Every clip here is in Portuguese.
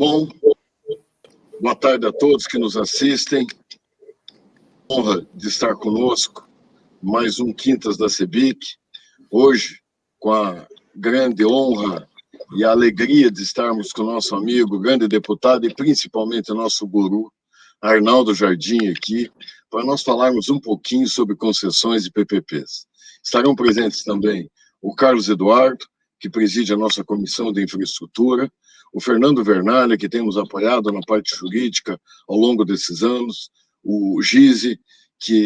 Bom, boa tarde a todos que nos assistem. Honra de estar conosco, mais um Quintas da CEBIC. Hoje, com a grande honra e a alegria de estarmos com o nosso amigo, grande deputado e principalmente nosso guru, Arnaldo Jardim, aqui, para nós falarmos um pouquinho sobre concessões e PPPs. Estarão presentes também o Carlos Eduardo, que preside a nossa Comissão de Infraestrutura, o Fernando Vernalha, que tem nos apoiado na parte jurídica ao longo desses anos, o Gize,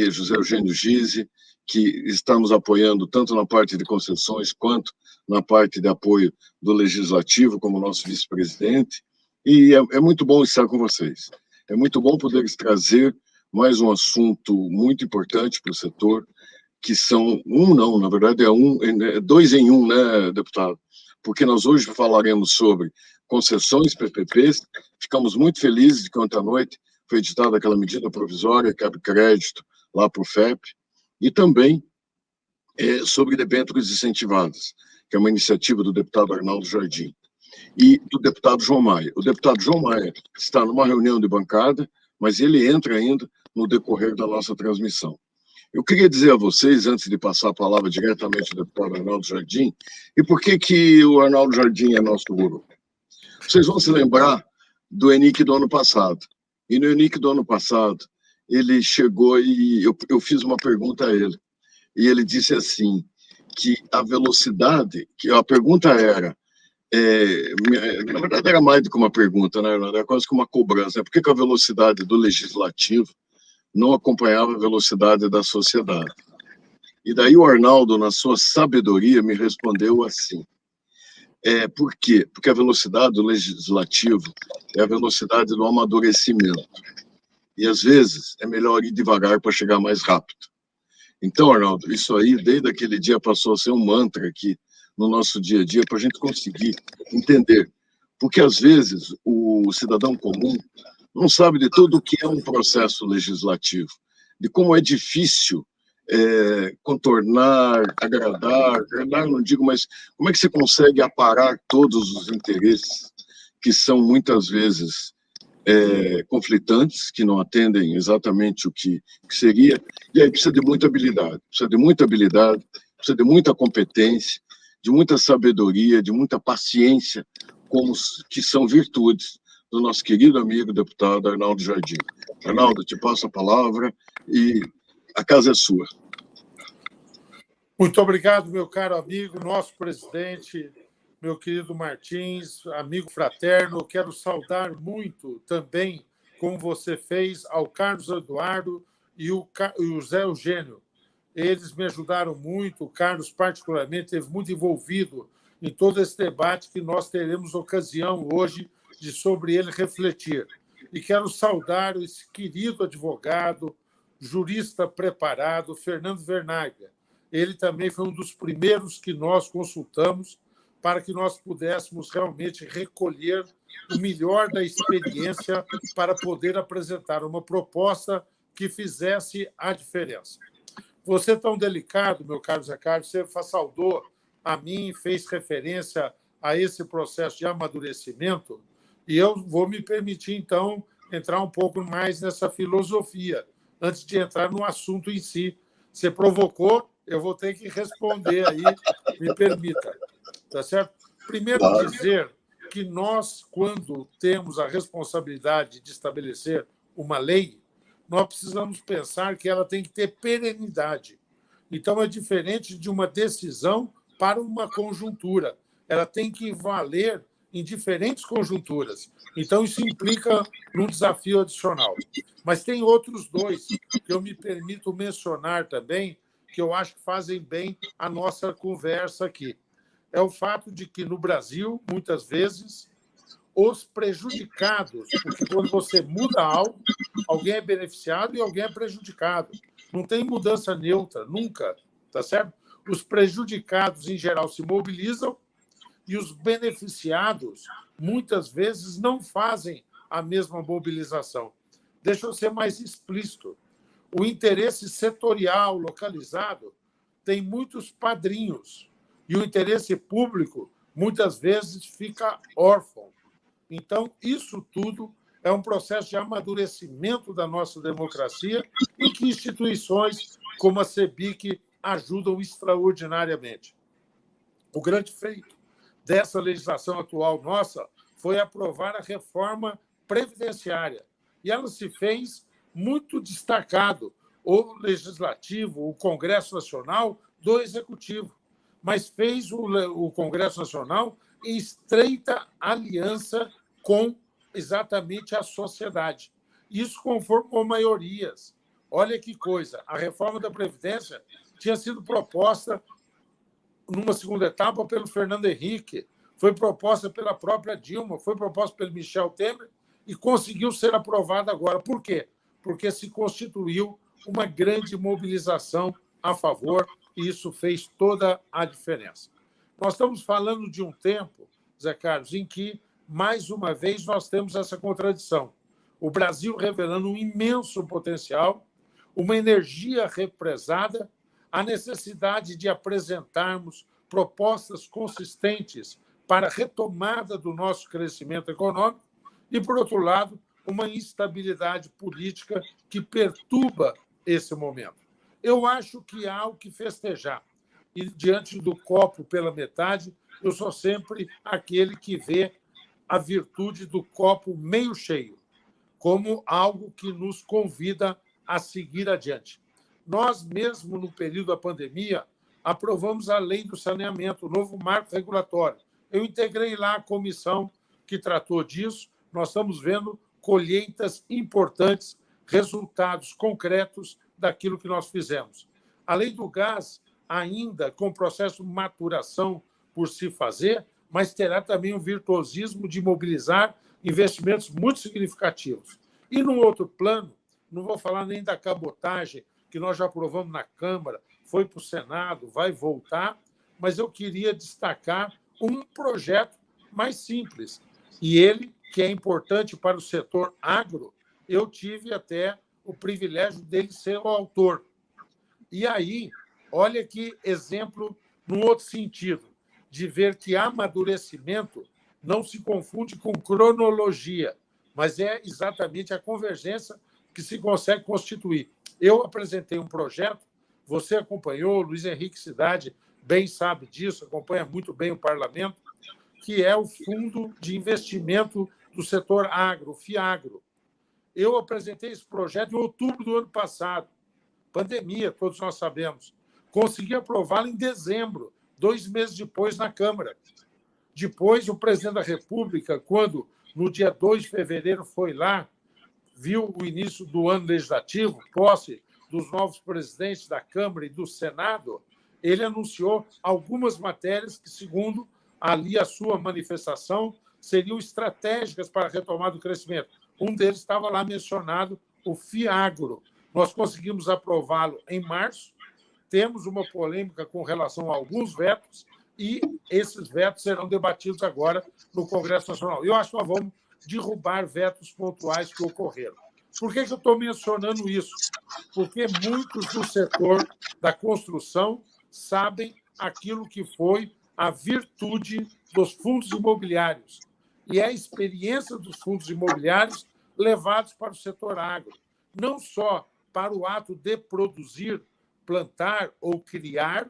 José Eugênio Gize, que está nos apoiando tanto na parte de concessões quanto na parte de apoio do Legislativo, como nosso vice-presidente, e é muito bom estar com vocês. É muito bom poder trazer mais um assunto muito importante para o setor, que são na verdade é dois em um, né, deputado? Porque nós hoje falaremos sobre concessões PPPs. Ficamos muito felizes de que ontem à noite foi editada aquela medida provisória que abre crédito lá para o FEP, e também sobre debêntures incentivadas, que é uma iniciativa do deputado Arnaldo Jardim e do deputado João Maia. O deputado João Maia está numa reunião de bancada, mas ele entra ainda no decorrer da nossa transmissão. Eu queria dizer a vocês, antes de passar a palavra diretamente ao deputado Arnaldo Jardim, e por que o Arnaldo Jardim é nosso guru? Vocês vão se lembrar do ENIC do ano passado. E no ENIC do ano passado, ele chegou e eu fiz uma pergunta a ele. E ele disse assim, que a velocidade, que a pergunta era, na verdade era mais do que uma pergunta, né? Era quase que uma cobrança. Por que a velocidade do legislativo não acompanhava a velocidade da sociedade? E daí o Arnaldo, na sua sabedoria, me respondeu assim, por quê? Porque a velocidade do legislativo é a velocidade do amadurecimento. E, às vezes, é melhor ir devagar para chegar mais rápido. Então, Arnaldo, isso aí, desde aquele dia, passou a ser um mantra aqui no nosso dia a dia, para a gente conseguir entender. Porque, às vezes, o cidadão comum não sabe de tudo o que é um processo legislativo, de como é difícil contornar, agradar não digo, mas como é que você consegue aparar todos os interesses que são muitas vezes conflitantes, que não atendem exatamente o que seria, e aí precisa de muita habilidade, precisa de muita competência, de muita sabedoria, de muita paciência, que são virtudes do nosso querido amigo deputado Arnaldo Jardim. Arnaldo, te passo a palavra e a casa é sua. Muito obrigado, meu caro amigo, nosso presidente, meu querido Martins, amigo fraterno. Eu quero saudar muito também, como você fez, ao Carlos Eduardo e o Zé Eugênio. Eles me ajudaram muito, o Carlos particularmente esteve muito envolvido em todo esse debate que nós teremos ocasião hoje de sobre ele refletir. E quero saudar esse querido advogado, jurista preparado, Fernando Vernaglia. Ele também foi um dos primeiros que nós consultamos para que nós pudéssemos realmente recolher o melhor da experiência para poder apresentar uma proposta que fizesse a diferença. Você tão delicado, meu caro Zé Carlos, você saudou a mim, fez referência a esse processo de amadurecimento, e eu vou me permitir, então, entrar um pouco mais nessa filosofia, antes de entrar no assunto em si. Você provocou, eu vou ter que responder aí, me permita. Tá certo? Primeiro, dizer que nós, quando temos a responsabilidade de estabelecer uma lei, nós precisamos pensar que ela tem que ter perenidade. Então, é diferente de uma decisão para uma conjuntura. Ela tem que valer em diferentes conjunturas. Então, isso implica um desafio adicional. Mas tem outros dois que eu me permito mencionar também, que eu acho que fazem bem a nossa conversa aqui. É o fato de que, no Brasil, muitas vezes, os prejudicados, porque quando você muda algo, alguém é beneficiado e alguém é prejudicado. Não tem mudança neutra, nunca, tá certo? Os prejudicados, em geral, se mobilizam e os beneficiados, muitas vezes, não fazem a mesma mobilização. Deixa eu ser mais explícito. O interesse setorial localizado tem muitos padrinhos e o interesse público, muitas vezes, fica órfão. Então, isso tudo é um processo de amadurecimento da nossa democracia e que instituições como a CEBIC ajudam extraordinariamente. O grande feito dessa legislação atual nossa foi aprovar a reforma previdenciária. E ela se fez muito destacado, o Legislativo, o Congresso Nacional, do Executivo, mas fez o Congresso Nacional em estreita aliança com exatamente a sociedade. Isso conformou maiorias. Olha que coisa, a reforma da Previdência tinha sido proposta numa segunda etapa pelo Fernando Henrique, foi proposta pela própria Dilma, foi proposta pelo Michel Temer e conseguiu ser aprovada agora. Por quê? Porque se constituiu uma grande mobilização a favor e isso fez toda a diferença. Nós estamos falando de um tempo, Zé Carlos, em que, mais uma vez, nós temos essa contradição. O Brasil revelando um imenso potencial, uma energia represada, a necessidade de apresentarmos propostas consistentes para a retomada do nosso crescimento econômico e, por outro lado, uma instabilidade política que perturba esse momento. Eu acho que há o que festejar. E, diante do copo pela metade, eu sou sempre aquele que vê a virtude do copo meio cheio, como algo que nos convida a seguir adiante. Nós, mesmo no período da pandemia, aprovamos a Lei do Saneamento, o novo marco regulatório. Eu integrei lá a comissão que tratou disso. Nós estamos vendo colheitas importantes, resultados concretos daquilo que nós fizemos. A Lei do Gás, ainda com processo de maturação por se fazer, mas terá também um virtuosismo de mobilizar investimentos muito significativos. E, num outro plano, não vou falar nem da cabotagem, que nós já aprovamos na Câmara, foi para o Senado, vai voltar, mas eu queria destacar um projeto mais simples. E ele, que é importante para o setor agro, eu tive até o privilégio dele ser o autor. E aí, olha que exemplo num outro sentido, de ver que amadurecimento não se confunde com cronologia, mas é exatamente a convergência que se consegue constituir. Eu apresentei um projeto, você acompanhou, Luiz Henrique Cidade bem sabe disso, acompanha muito bem o parlamento, que é o Fundo de Investimento do Setor Agro, o FIAGRO. Eu apresentei esse projeto em outubro do ano passado, pandemia, todos nós sabemos. Consegui aprová-lo em dezembro, 2 meses depois, na Câmara. Depois, o presidente da República, quando, no dia 2 de fevereiro, foi lá, viu o início do ano legislativo, posse dos novos presidentes da Câmara e do Senado, ele anunciou algumas matérias que, segundo ali a sua manifestação, seriam estratégicas para a retomada do crescimento. Um deles estava lá mencionado, o FIAGRO. Nós conseguimos aprová-lo em março, temos uma polêmica com relação a alguns vetos e esses vetos serão debatidos agora no Congresso Nacional. Eu acho que nós vamos derrubar vetos pontuais que ocorreram. Por que eu estou mencionando isso? Porque muitos do setor da construção sabem aquilo que foi a virtude dos fundos imobiliários e a experiência dos fundos imobiliários levados para o setor agro, não só para o ato de produzir, plantar ou criar,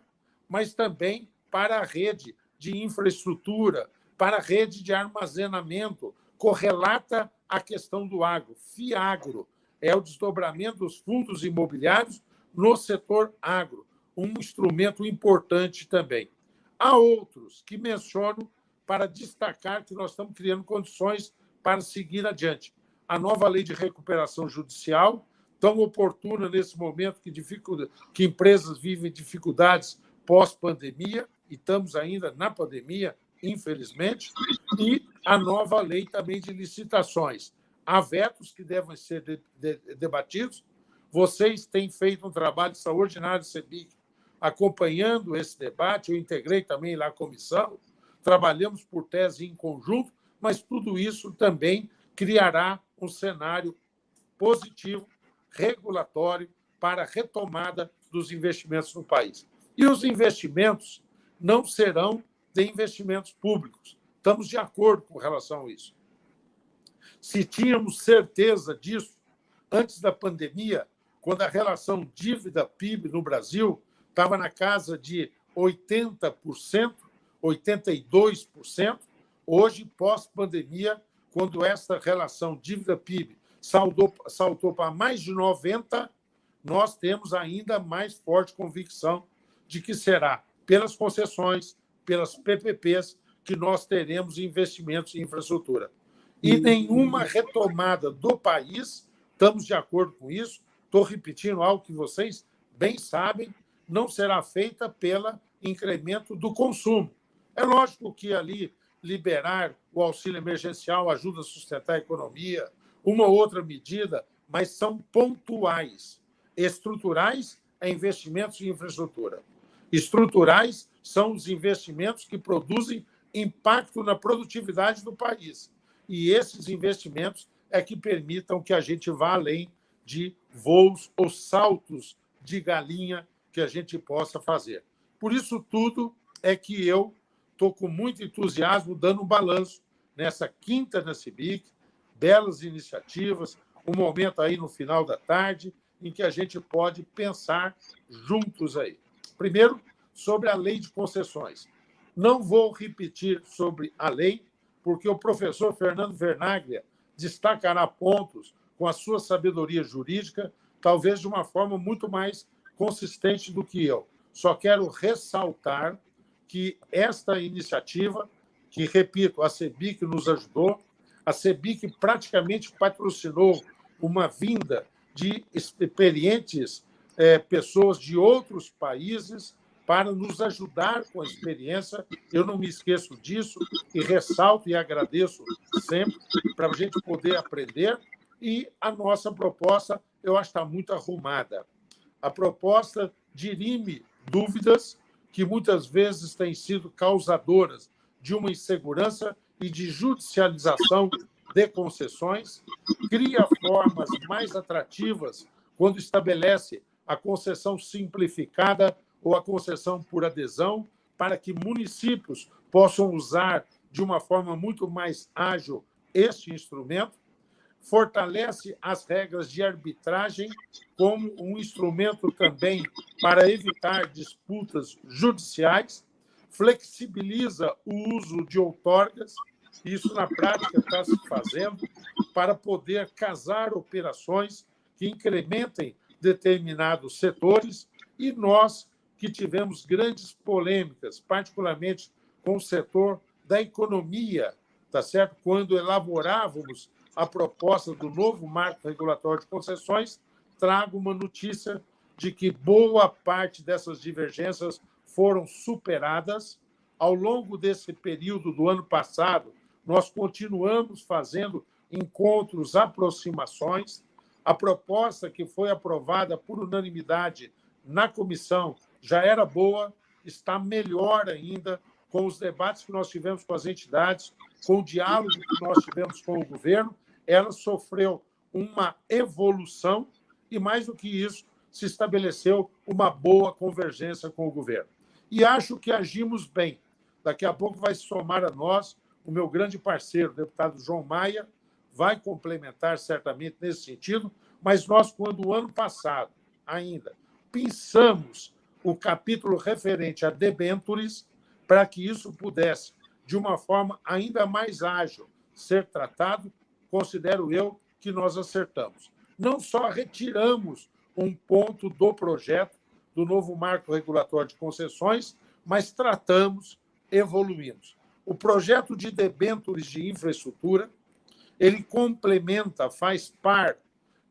mas também para a rede de infraestrutura, para a rede de armazenamento, correlata à questão do agro. FIAGRO é o desdobramento dos fundos imobiliários no setor agro, um instrumento importante também. Há outros que menciono para destacar que nós estamos criando condições para seguir adiante. A nova lei de recuperação judicial, tão oportuna nesse momento que empresas vivem dificuldades pós-pandemia, e estamos ainda na pandemia, infelizmente, e a nova lei também de licitações. Há vetos que devem ser debatidos. Vocês têm feito um trabalho extraordinário, CEBIC, acompanhando esse debate. Eu integrei também lá a comissão, trabalhamos por tese em conjunto, mas tudo isso também criará um cenário positivo, regulatório, para a retomada dos investimentos no país. E os investimentos não serão de investimentos públicos. Estamos de acordo com relação a isso. Se tínhamos certeza disso antes da pandemia, quando a relação dívida-PIB no Brasil estava na casa de 80%, 82%, hoje, pós-pandemia, quando essa relação dívida-PIB saltou para mais de 90%, nós temos ainda mais forte convicção de que será pelas concessões, pelas PPPs, que nós teremos investimentos em infraestrutura. E nenhuma retomada do país, estamos de acordo com isso, estou repetindo algo que vocês bem sabem, não será feita pelo incremento do consumo. É lógico que ali liberar o auxílio emergencial ajuda a sustentar a economia, uma ou outra medida, mas são pontuais. Estruturais é investimentos em infraestrutura. Estruturais são os investimentos que produzem impacto na produtividade do país. E esses investimentos é que permitam que a gente vá além de voos ou saltos de galinha que a gente possa fazer. Por isso tudo é que eu estou com muito entusiasmo dando um balanço nessa quinta da CEBIC, belas iniciativas, um momento aí no final da tarde em que a gente pode pensar juntos aí. Primeiro, sobre a lei de concessões. Não vou repetir sobre a lei, porque o professor Fernando Vernaglia destacará pontos com a sua sabedoria jurídica, talvez de uma forma muito mais consistente do que eu. Só quero ressaltar que esta iniciativa, que, repito, a CEBIC nos ajudou, a CEBIC praticamente patrocinou uma vinda de experientes pessoas de outros países para nos ajudar com a experiência. Eu não me esqueço disso e ressalto e agradeço sempre para a gente poder aprender. E a nossa proposta, eu acho que está muito arrumada. A proposta dirime dúvidas que muitas vezes têm sido causadoras de uma insegurança e de judicialização de concessões, cria formas mais atrativas quando estabelece a concessão simplificada ou a concessão por adesão, para que municípios possam usar de uma forma muito mais ágil este instrumento, fortalece as regras de arbitragem como um instrumento também para evitar disputas judiciais, flexibiliza o uso de outorgas, isso na prática está se fazendo, para poder casar operações que incrementem determinados setores, e nós que tivemos grandes polêmicas, particularmente com o setor da economia, tá certo? Quando elaborávamos a proposta do novo marco regulatório de concessões, trago uma notícia de que boa parte dessas divergências foram superadas. Ao longo desse período do ano passado, nós continuamos fazendo encontros, aproximações. A proposta que foi aprovada por unanimidade na comissão já era boa, está melhor ainda com os debates que nós tivemos com as entidades, com o diálogo que nós tivemos com o governo. Ela sofreu uma evolução e, mais do que isso, se estabeleceu uma boa convergência com o governo. E acho que agimos bem. Daqui a pouco vai se somar a nós o meu grande parceiro, o deputado João Maia, vai complementar certamente nesse sentido, mas nós, quando o ano passado ainda pensamos o capítulo referente a debêntures, para que isso pudesse, de uma forma ainda mais ágil, ser tratado, considero eu que nós acertamos. Não só retiramos um ponto do projeto do novo marco regulatório de concessões, mas tratamos, evoluímos. O projeto de debêntures de infraestrutura, ele complementa, faz par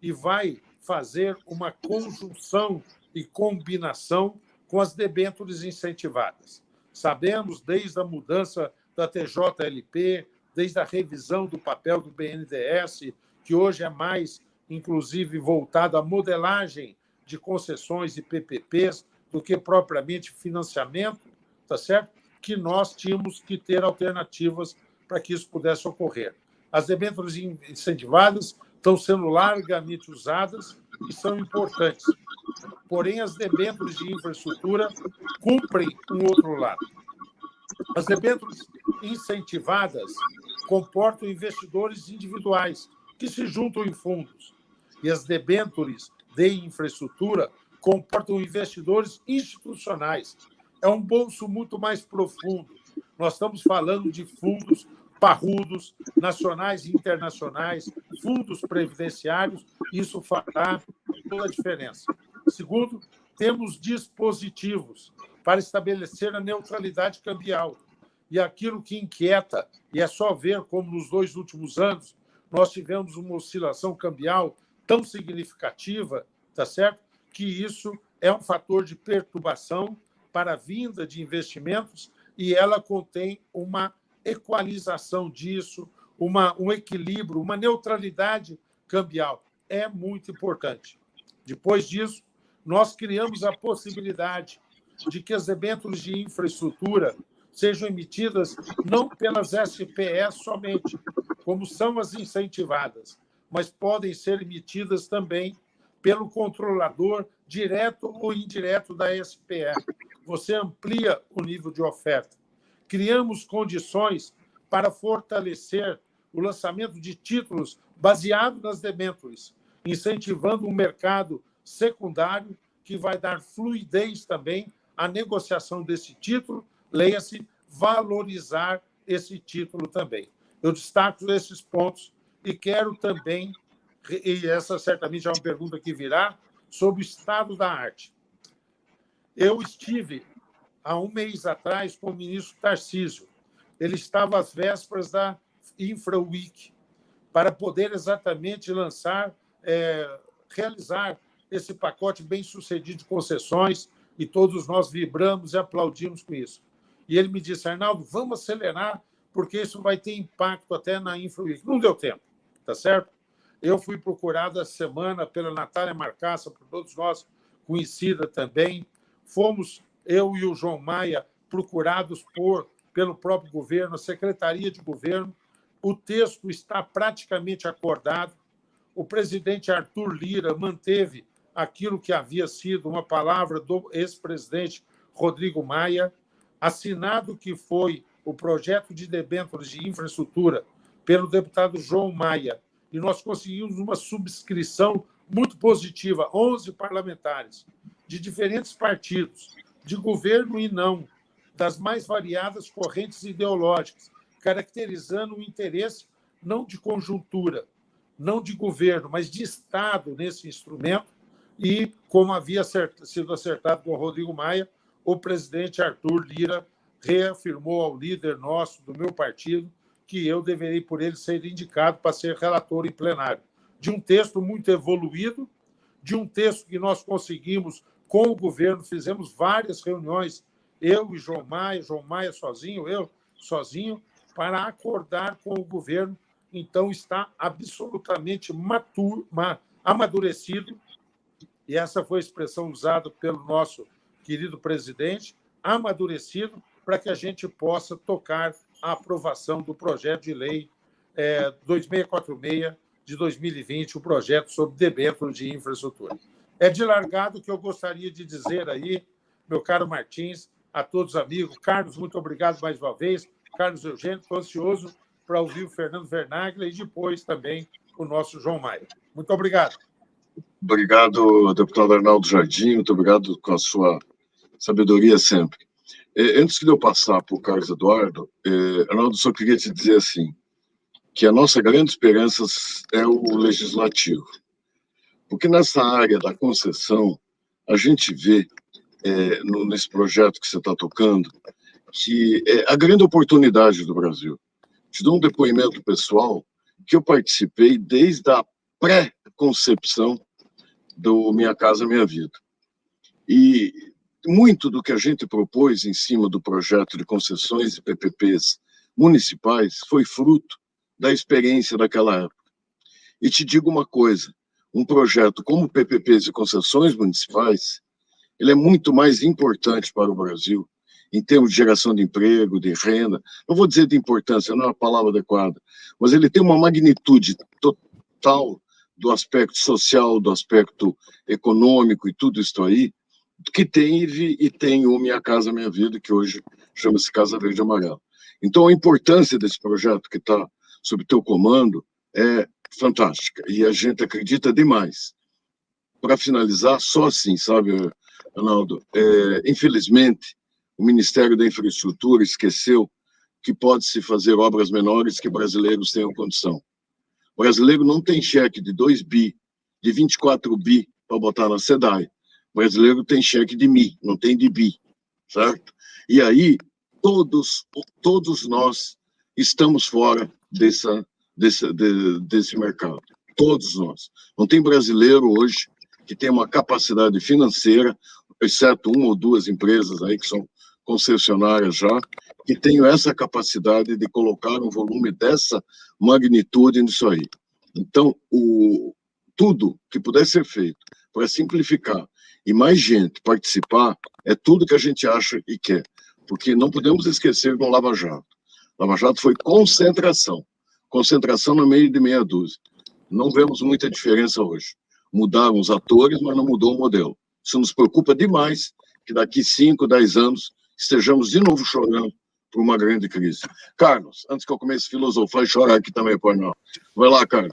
e vai fazer uma conjunção e combinação com as debêntures incentivadas. Sabemos, desde a mudança da TJLP, desde a revisão do papel do BNDES, que hoje é mais, inclusive, voltado à modelagem de concessões e PPPs do que propriamente financiamento, tá certo? Que nós tínhamos que ter alternativas para que isso pudesse ocorrer. As debêntures incentivadas estão sendo largamente usadas e são importantes. Porém, as debêntures de infraestrutura cumprem um outro lado. As debêntures incentivadas, comportam investidores individuais que se juntam em fundos. E as debêntures de infraestrutura comportam investidores institucionais. É um bolso muito mais profundo. Nós estamos falando de fundos parrudos, nacionais e internacionais, fundos previdenciários, isso fará toda a diferença. Segundo, temos dispositivos para estabelecer a neutralidade cambial. E aquilo que inquieta, e é só ver como nos 2 últimos anos nós tivemos uma oscilação cambial tão significativa, tá certo? Que isso é um fator de perturbação para a vinda de investimentos e ela contém uma equalização disso, um equilíbrio, uma neutralidade cambial. É muito importante. Depois disso, nós criamos a possibilidade de que as debêntures de infraestrutura sejam emitidas não pelas SPEs somente, como são as incentivadas, mas podem ser emitidas também pelo controlador direto ou indireto da SPE. Você amplia o nível de oferta. Criamos condições para fortalecer o lançamento de títulos baseados nas debêntures, incentivando um mercado secundário que vai dar fluidez também à negociação desse título, leia-se, valorizar esse título também. Eu destaco esses pontos e quero também, e essa certamente é uma pergunta que virá, sobre o estado da arte. Eu estive, há um mês atrás, com o ministro Tarcísio. Ele estava às vésperas da InfraWeek, para poder exatamente realizar esse pacote bem-sucedido de concessões, e todos nós vibramos e aplaudimos com isso. E ele me disse, Arnaldo, vamos acelerar, porque isso vai ter impacto até na InfraWeek. Não deu tempo, tá certo? Eu fui procurado essa semana pela Natália Marcaça, por todos nós, conhecida também. Fomos, eu e o João Maia, procurados pelo próprio governo, a Secretaria de Governo. O texto está praticamente acordado. O presidente Arthur Lira manteve aquilo que havia sido uma palavra do ex-presidente Rodrigo Maia, assinado que foi o projeto de debêntures de infraestrutura pelo deputado João Maia, e nós conseguimos uma subscrição muito positiva, 11 parlamentares, de diferentes partidos, de governo e não, das mais variadas correntes ideológicas, caracterizando o interesse não de conjuntura, não de governo, mas de Estado nesse instrumento, e, como havia sido acertado com o Rodrigo Maia, o presidente Arthur Lira reafirmou ao líder nosso, do meu partido, que eu deveria, por ele, ser indicado para ser relator em plenário. De um texto muito evoluído, de um texto que nós conseguimos com o governo, fizemos várias reuniões, eu e João Maia sozinho, eu sozinho, para acordar com o governo. Então, está absolutamente amadurecido, e essa foi a expressão usada pelo nosso querido presidente, amadurecido, para que a gente possa tocar a aprovação do projeto de lei 2646 de 2020, o projeto sobre debêntures de infraestrutura. É de largado que eu gostaria de dizer aí, meu caro Martins, a todos os amigos. Carlos, muito obrigado mais uma vez. Carlos Eugênio, estou ansioso para ouvir o Fernando Vernaglia e depois também o nosso João Maia. Muito obrigado. Obrigado, deputado Arnaldo Jardim, muito obrigado com a sua sabedoria sempre. Antes de eu passar para o Carlos Eduardo, Arnaldo, só queria te dizer assim, que a nossa grande esperança é o legislativo. Porque nessa área da concessão, a gente vê, nesse projeto que você está tocando, que é a grande oportunidade do Brasil. Te dou um depoimento pessoal que eu participei desde a pré-concepção do Minha Casa Minha Vida. E muito do que a gente propôs em cima do projeto de concessões e PPPs municipais foi fruto da experiência daquela época. E te digo uma coisa, um projeto como PPPs e concessões municipais, ele é muito mais importante para o Brasil, em termos de geração de emprego, de renda. Não vou dizer de importância, não é a palavra adequada, mas ele tem uma magnitude total do aspecto social, do aspecto econômico e tudo isso aí, que teve e tem o Minha Casa Minha Vida, que hoje chama-se Casa Verde e Amarela. Então, a importância desse projeto que está sob teu comando é fantástica, e a gente acredita demais. Para finalizar, só assim, sabe, Arnaldo, infelizmente, o Ministério da Infraestrutura esqueceu que pode-se fazer obras menores que brasileiros tenham condição. O brasileiro não tem cheque de 2 bi, de 24 bi para botar na SEDAI. O brasileiro tem cheque de mi, não tem de bi, certo? E aí, todos nós estamos fora desse mercado. Todos nós. Não tem brasileiro hoje que tenha uma capacidade financeira, exceto uma ou duas empresas aí que são concessionárias já, que tenham essa capacidade de colocar um volume dessa magnitude nisso aí. Então, tudo que puder ser feito para simplificar e mais gente participar, é tudo que a gente acha e quer. Porque não podemos esquecer do Lava Jato. Lava Jato foi concentração no meio de meia dúzia. Não vemos muita diferença hoje. Mudaram os atores, mas não mudou o modelo. Isso nos preocupa demais, que daqui 5, 10 anos estejamos de novo chorando por uma grande crise. Carlos, antes que eu comece a filosofar e chorar aqui também, pode não. Vai lá, Carlos.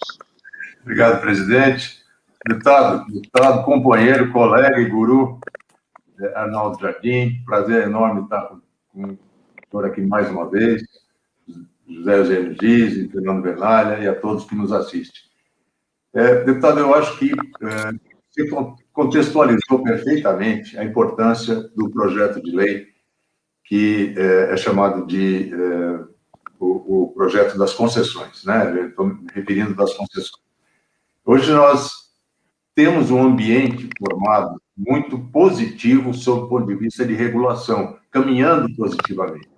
Obrigado, presidente. Deputado, companheiro, colega e guru, Arnaldo Jardim, prazer enorme estar com o senhor aqui mais uma vez, José Eugênio Giz, Fernando Bernalha e a todos que nos assistem. Deputado, eu acho que você contextualizou perfeitamente a importância do projeto de lei que é chamado de o projeto das concessões, né? Estou me referindo das concessões. Hoje nós temos um ambiente formado muito positivo sob o ponto de vista de regulação, caminhando positivamente.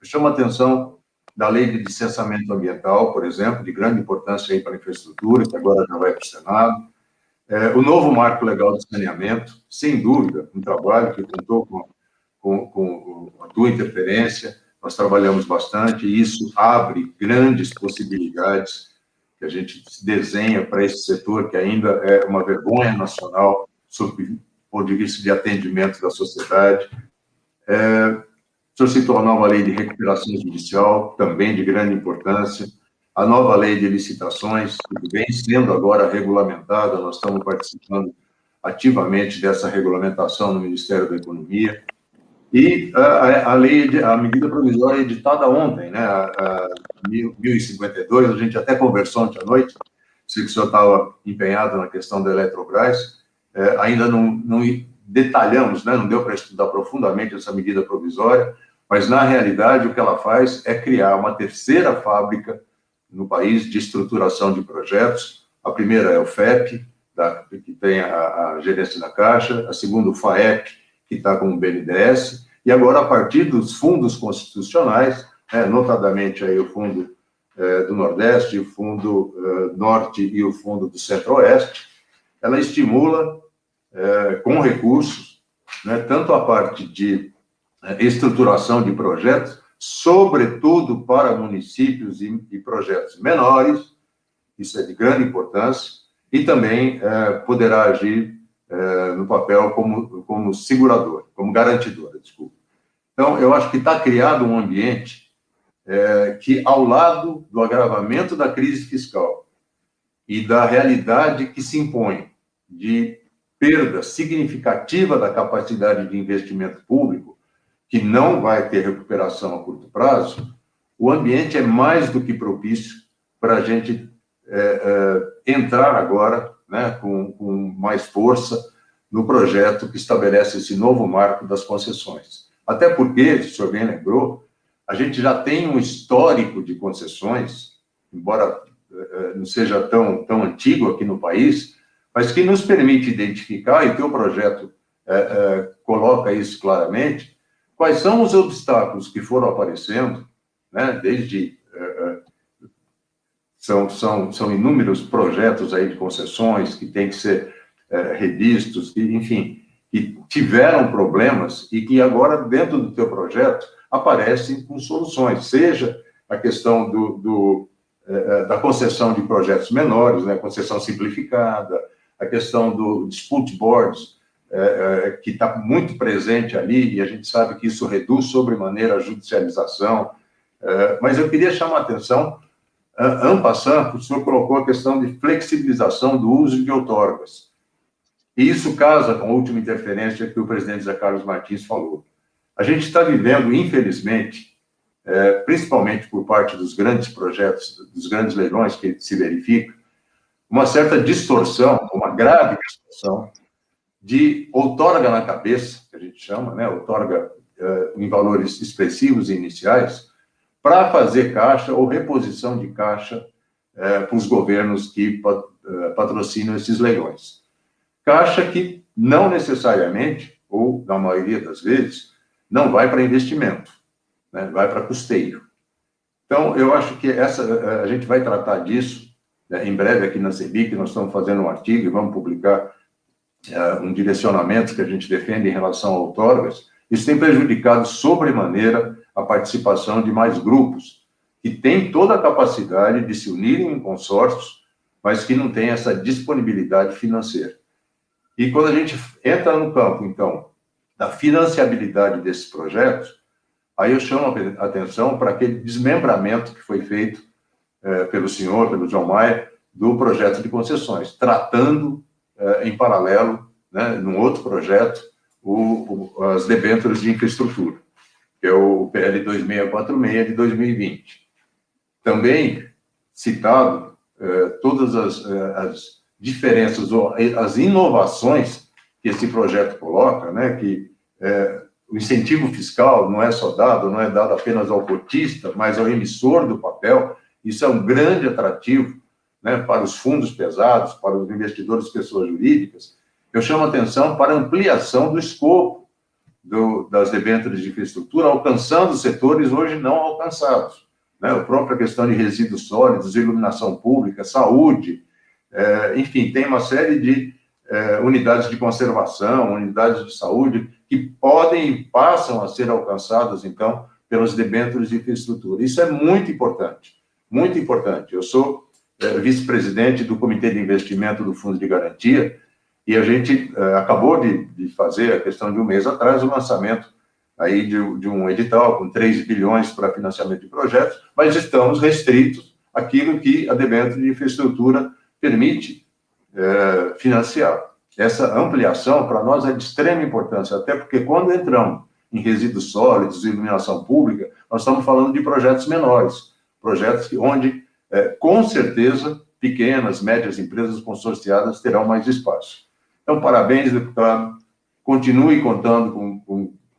Eu chamo a atenção da lei de licenciamento ambiental, por exemplo, de grande importância aí para a infraestrutura, que agora já vai para o Senado. O novo marco legal de saneamento, sem dúvida, um trabalho que contou com a tua interferência, nós trabalhamos bastante, e isso abre grandes possibilidades que a gente desenha para esse setor, que ainda é uma vergonha nacional, sob o ponto de vista de atendimento da sociedade. O senhor citou a nova lei de recuperação judicial, também de grande importância, a nova lei de licitações, que vem sendo agora regulamentada, nós estamos participando ativamente dessa regulamentação no Ministério da Economia, e a medida provisória editada ontem, né, a 1052, a gente até conversou ontem à noite, sei que o senhor estava empenhado na questão da Eletrobras, ainda não detalhamos, né, não deu para estudar profundamente essa medida provisória, mas, na realidade, o que ela faz é criar uma terceira fábrica no país de estruturação de projetos. A primeira é o FEP, que tem a gerência da Caixa, a segunda, o FAEP, que está com o BNDES, e agora, a partir dos fundos constitucionais, notadamente aí o Fundo do Nordeste, o Fundo Norte e o Fundo do Centro-Oeste, ela estimula, com recursos, né, tanto a parte de estruturação de projetos, sobretudo para municípios e projetos menores, isso é de grande importância, e também poderá agir no papel como segurador, como garantidora, desculpa. Então, eu acho que está criado um ambiente que, ao lado do agravamento da crise fiscal e da realidade que se impõe de perda significativa da capacidade de investimento público, que não vai ter recuperação a curto prazo, o ambiente é mais do que propício para a gente entrar agora, né, com mais força no projeto que estabelece esse novo marco das concessões. Até porque, se o senhor bem lembrou, a gente já tem um histórico de concessões, embora não seja tão antigo aqui no país, mas que nos permite identificar, e o teu projeto coloca isso claramente, quais são os obstáculos que foram aparecendo, né, desde... São inúmeros projetos aí de concessões que têm que ser revistos, que, enfim, que tiveram problemas e que agora, dentro do teu projeto, aparecem com soluções, seja a questão da concessão de projetos menores, né, concessão simplificada, a questão do dispute boards, que está muito presente ali, e a gente sabe que isso reduz sobremaneira a judicialização, mas eu queria chamar a atenção en passant, o senhor colocou a questão de flexibilização do uso de outorgas. E isso casa com a última interferência que o presidente Zé Carlos Martins falou. A gente está vivendo, infelizmente, principalmente por parte dos grandes projetos, dos grandes leilões que se verificam, uma certa distorção, uma grave distorção, de outorga na cabeça, que a gente chama, né, outorga em valores expressivos e iniciais, para fazer caixa ou reposição de caixa para os governos que patrocinam esses leilões. Caixa que não necessariamente, ou na maioria das vezes, não vai para investimento, né, vai para custeio. Então, eu acho que a gente vai tratar disso, né, em breve aqui na CEBIC, nós estamos fazendo um artigo e vamos publicar um direcionamento que a gente defende em relação a outorgas. Isso tem prejudicado sobremaneira a participação de mais grupos, que têm toda a capacidade de se unirem em consórcios, mas que não têm essa disponibilidade financeira. E quando a gente entra no campo, então, da financiabilidade desses projetos, aí eu chamo a atenção para aquele desmembramento que foi feito pelo senhor, pelo João Maia, do projeto de concessões, tratando em paralelo, né, num outro projeto, as debêntures de infraestrutura, que é o PL 2646 de 2020. Também citado todas as diferenças, ou as inovações que esse projeto coloca, né, que o incentivo fiscal não é só dado, não é dado apenas ao cotista, mas ao emissor do papel. Isso é um grande atrativo, né, para os fundos pesados, para os investidores pessoas jurídicas. Eu chamo a atenção para a ampliação do escopo das debêntures de infraestrutura, alcançando setores hoje não alcançados, né? A própria questão de resíduos sólidos, iluminação pública, saúde, enfim, tem uma série de unidades de conservação, unidades de saúde, que podem e passam a ser alcançadas, então, pelas debêntures de infraestrutura. Isso é muito importante, muito importante. Eu sou vice-presidente do Comitê de Investimento do Fundo de Garantia, e a gente acabou de fazer, a questão de um mês atrás, o lançamento aí de um edital com 3 bilhões para financiamento de projetos, mas estamos restritos àquilo que a debênture de infraestrutura permite financiar. Essa ampliação, para nós, é de extrema importância, até porque quando entramos em resíduos sólidos, iluminação pública, nós estamos falando de projetos menores, projetos onde, com certeza, pequenas, médias empresas consorciadas terão mais espaço. Então, parabéns, deputado. Continue contando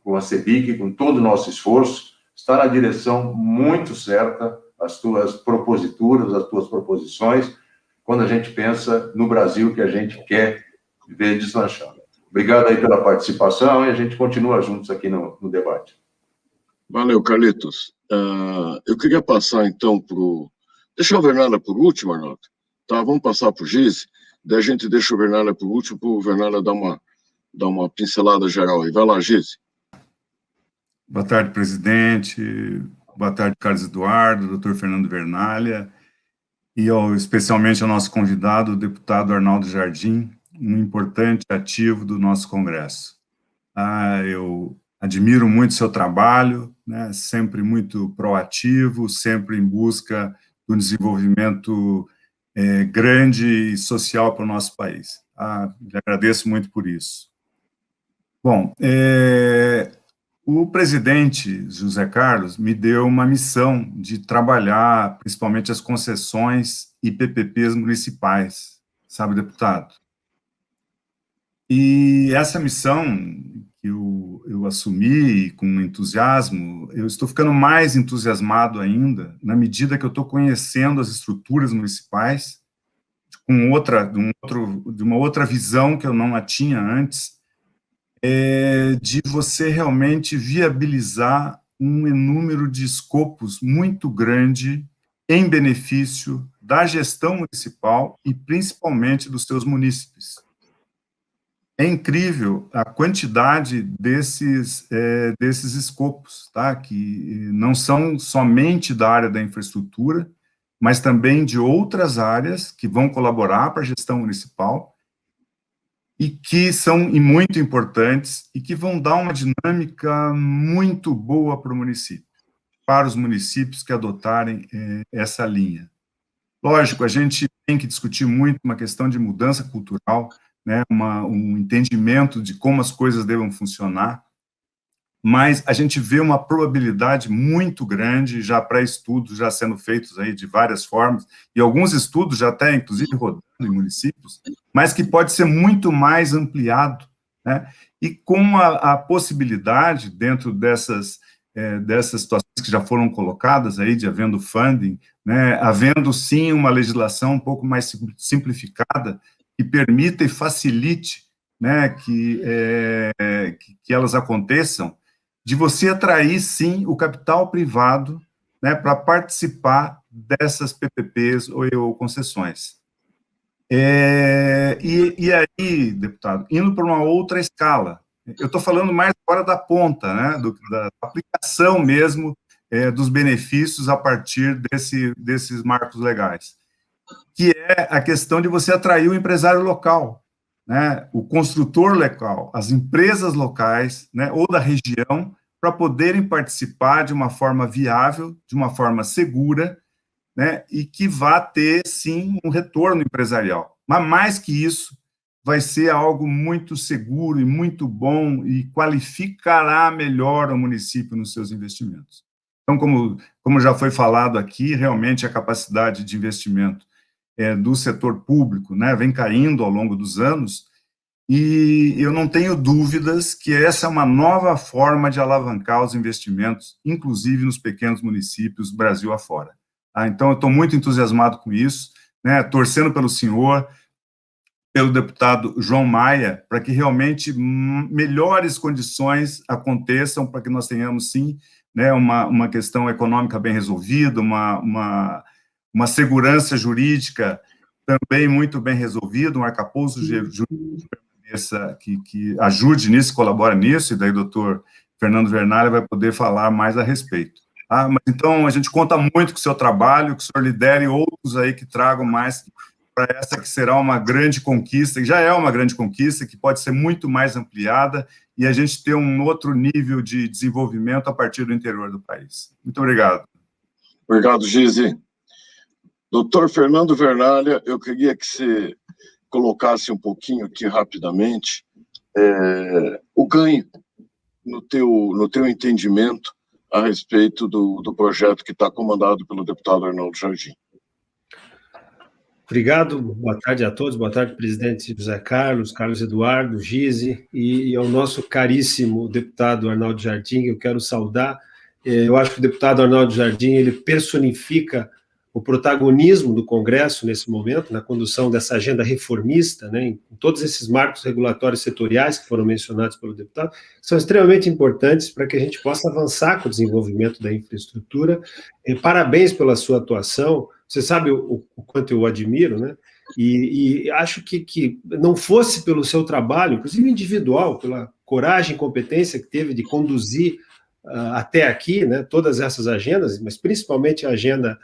com a CEBIC, com todo o nosso esforço. Está na direção muito certa as tuas proposituras, as tuas proposições, quando a gente pensa no Brasil que a gente quer ver deslanchando. Obrigado aí pela participação e a gente continua juntos aqui no debate. Valeu, Carlitos. Eu queria passar, então, para o... Deixa o Vernalha por último, Arnaldo. Tá, vamos passar para o Giz, daí a gente deixa o Vernalha por último, para o Vernalha dar uma pincelada geral aí. Vai lá, Giz. Boa tarde, presidente. Boa tarde, Carlos Eduardo, doutor Fernando Vernalha, e especialmente ao nosso convidado, o deputado Arnaldo Jardim, um importante ativo do nosso Congresso. Eu admiro muito seu trabalho, né, sempre muito proativo, sempre em busca do desenvolvimento grande e social para o nosso país. Lhe agradeço muito por isso. Bom, o presidente José Carlos me deu uma missão de trabalhar principalmente as concessões e PPPs municipais, sabe, deputado? E essa missão que eu assumi com entusiasmo, eu estou ficando mais entusiasmado ainda, na medida que eu estou conhecendo as estruturas municipais, de uma outra visão que eu não a tinha antes, de você realmente viabilizar um número de escopos muito grande em benefício da gestão municipal e principalmente dos seus munícipes. É incrível a quantidade desses escopos, tá? Que não são somente da área da infraestrutura, mas também de outras áreas que vão colaborar para a gestão municipal e que são muito importantes e que vão dar uma dinâmica muito boa para o município, para os municípios que adotarem essa linha. Lógico, a gente tem que discutir muito uma questão de mudança cultural, né, um entendimento de como as coisas devem funcionar, mas a gente vê uma probabilidade muito grande, já pré-estudos já sendo feitos aí de várias formas, e alguns estudos já até, inclusive, rodando em municípios, mas que pode ser muito mais ampliado, né, e com a possibilidade, dentro dessas situações que já foram colocadas aí, de havendo funding, né, havendo sim uma legislação um pouco mais simplificada, que permita e facilite, né, que elas aconteçam, de você atrair sim o capital privado, né, para participar dessas PPPs ou concessões. E aí, deputado, indo para uma outra escala, eu estou falando mais agora da ponta, né, da aplicação mesmo dos benefícios a partir desses marcos legais, que é a questão de você atrair o empresário local, né, o construtor local, as empresas locais, né, ou da região, para poderem participar de uma forma viável, de uma forma segura, né, e que vá ter, sim, um retorno empresarial. Mas, mais que isso, vai ser algo muito seguro e muito bom e qualificará melhor o município nos seus investimentos. Então, como já foi falado aqui, realmente a capacidade de investimento do setor público, né, vem caindo ao longo dos anos, e eu não tenho dúvidas que essa é uma nova forma de alavancar os investimentos, inclusive nos pequenos municípios, Brasil afora. Tá? Então, eu estou muito entusiasmado com isso, né, torcendo pelo senhor, pelo deputado João Maia, para que realmente melhores condições aconteçam, para que nós tenhamos, sim, né, uma questão econômica bem resolvida, uma segurança jurídica também muito bem resolvida, um arcabouço jurídico que ajude nisso, colabore nisso, e daí o doutor Fernando Vernalha vai poder falar mais a respeito. Tá? Mas, então, a gente conta muito com o seu trabalho, que o senhor lidere outros aí que tragam mais para essa que será uma grande conquista, que já é uma grande conquista, que pode ser muito mais ampliada, e a gente ter um outro nível de desenvolvimento a partir do interior do país. Muito obrigado. Obrigado, Gizi. Doutor Fernando Vernalha, eu queria que você colocasse um pouquinho aqui rapidamente o ganho no teu entendimento a respeito do projeto que está comandado pelo deputado Arnaldo Jardim. Obrigado, boa tarde a todos, boa tarde, presidente José Carlos, Carlos Eduardo, Gizi, e ao nosso caríssimo deputado Arnaldo Jardim, eu quero saudar. Eu acho que o deputado Arnaldo Jardim, ele personifica o protagonismo do Congresso nesse momento, na condução dessa agenda reformista, né, em todos esses marcos regulatórios setoriais que foram mencionados pelo deputado, que são extremamente importantes para que a gente possa avançar com o desenvolvimento da infraestrutura. Parabéns pela sua atuação, você sabe o quanto eu o admiro, né, e acho que não fosse pelo seu trabalho, inclusive individual, pela coragem e competência que teve de conduzir até aqui, né, todas essas agendas, mas principalmente a agenda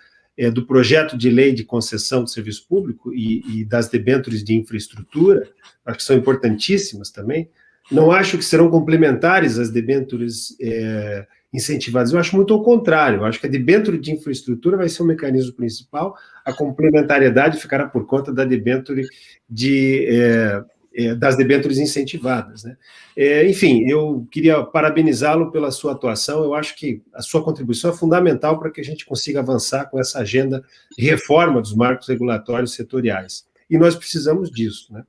do projeto de lei de concessão de serviço público e das debêntures de infraestrutura, acho que são importantíssimas também. Não acho que serão complementares às debêntures incentivadas, eu acho muito ao contrário, eu acho que a debênture de infraestrutura vai ser o mecanismo principal, a complementariedade ficará por conta da debênture das debêntures incentivadas, né? Enfim, eu queria parabenizá-lo pela sua atuação, eu acho que a sua contribuição é fundamental para que a gente consiga avançar com essa agenda de reforma dos marcos regulatórios setoriais, e nós precisamos disso, né?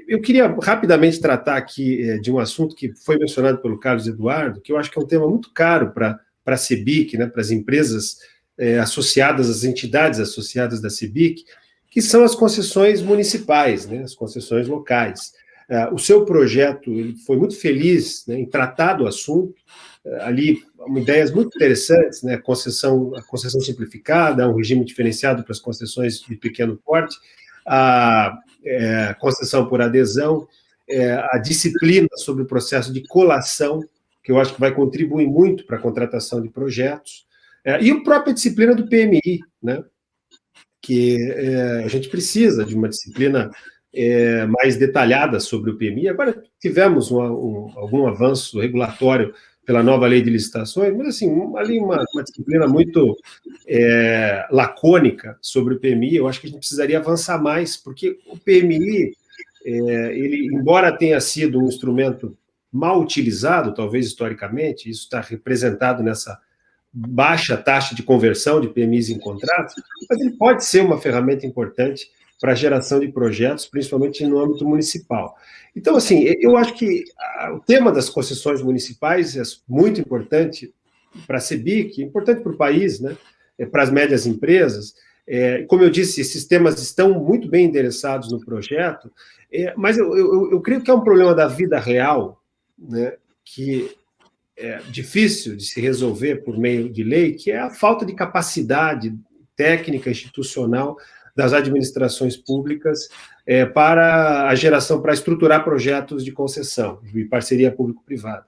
Eu queria rapidamente tratar aqui de um assunto que foi mencionado pelo Carlos Eduardo, que eu acho que é um tema muito caro para a CEBIC, né, para as empresas associadas, as entidades associadas da CEBIC, que são as concessões municipais, né, as concessões locais. O seu projeto ele foi muito feliz, né, em tratar do assunto, ali ideias muito interessantes, né, a concessão simplificada, um regime diferenciado para as concessões de pequeno porte, a concessão por adesão, a disciplina sobre o processo de colação, que eu acho que vai contribuir muito para a contratação de projetos, e a própria disciplina do PMI, né, que a gente precisa de uma disciplina mais detalhada sobre o PMI. Agora tivemos algum avanço regulatório pela nova lei de licitações, mas assim, ali uma disciplina muito lacônica sobre o PMI. Eu acho que a gente precisaria avançar mais, porque o PMI, ele, embora tenha sido um instrumento mal utilizado, talvez historicamente, isso está representado nessa baixa taxa de conversão de PMIs em contratos, mas ele pode ser uma ferramenta importante para a geração de projetos, principalmente no âmbito municipal. Então, assim, eu acho que o tema das concessões municipais é muito importante para a CEBIC, importante para o país, né? Para as médias empresas. Como eu disse, esses temas estão muito bem endereçados no projeto, mas eu creio que é um problema da vida real, né, que é difícil de se resolver por meio de lei, que é a falta de capacidade técnica, institucional das administrações públicas para a geração, para estruturar projetos de concessão, de parceria público-privada.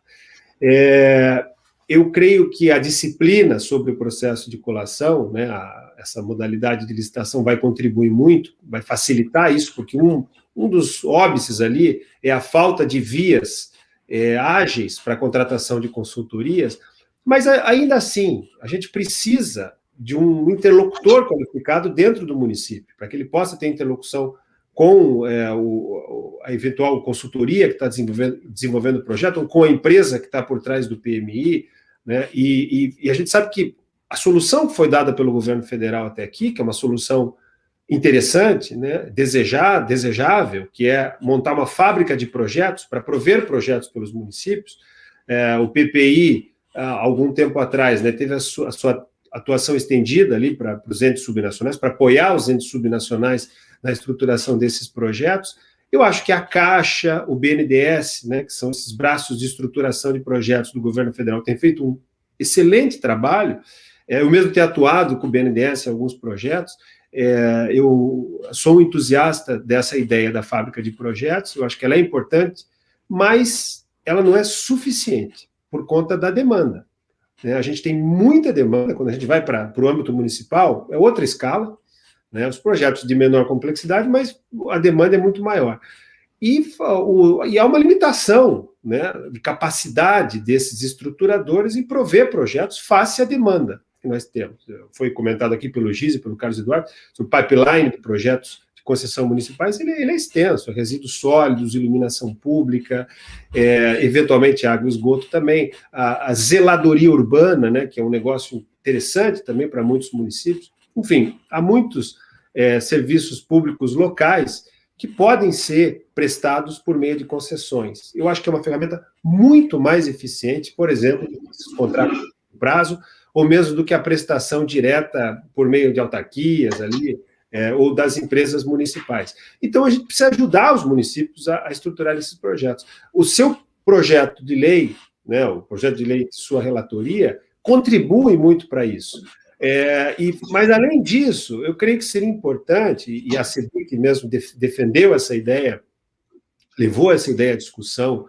Eu creio que a disciplina sobre o processo de colação, né, essa modalidade de licitação vai contribuir muito, vai facilitar isso, porque um dos óbices ali é a falta de vias ágeis para a contratação de consultorias, mas ainda assim, a gente precisa de um interlocutor qualificado dentro do município, para que ele possa ter interlocução com a eventual consultoria que está desenvolvendo o projeto, ou com a empresa que está por trás do PMI, né? E a gente sabe que a solução que foi dada pelo governo federal até aqui, que é uma solução interessante, né, desejável, que é montar uma fábrica de projetos para prover projetos pelos municípios. O PPI, há algum tempo atrás, né, teve a sua atuação estendida ali para os entes subnacionais, para apoiar os entes subnacionais na estruturação desses projetos. Eu acho que a Caixa, o BNDES, né, que são esses braços de estruturação de projetos do governo federal, têm feito um excelente trabalho. Eu mesmo tenho atuado com o BNDES em alguns projetos. Eu sou um entusiasta dessa ideia da fábrica de projetos, eu acho que ela é importante, mas ela não é suficiente por conta da demanda. A gente tem muita demanda, quando a gente vai para o âmbito municipal, é outra escala, né? Os projetos de menor complexidade, mas a demanda é muito maior. E há uma limitação, né, de capacidade desses estruturadores em prover projetos face à demanda que nós temos. Foi comentado aqui pelo Giz e pelo Carlos Eduardo, o pipeline de projetos de concessão municipais, ele é extenso, resíduos sólidos, iluminação pública, eventualmente água e esgoto também, a zeladoria urbana, né, que é um negócio interessante também para muitos municípios. Enfim, há muitos serviços públicos locais que podem ser prestados por meio de concessões. Eu acho que é uma ferramenta muito mais eficiente, por exemplo, esses contratos de prazo, ou mesmo do que a prestação direta por meio de autarquias ali, ou das empresas municipais. Então, a gente precisa ajudar os municípios a estruturar esses projetos. O seu projeto de lei, né, o projeto de lei de sua relatoria, contribui muito para isso. Mas, além disso, eu creio que seria importante, e a CEBIC mesmo defendeu essa ideia, levou essa ideia à discussão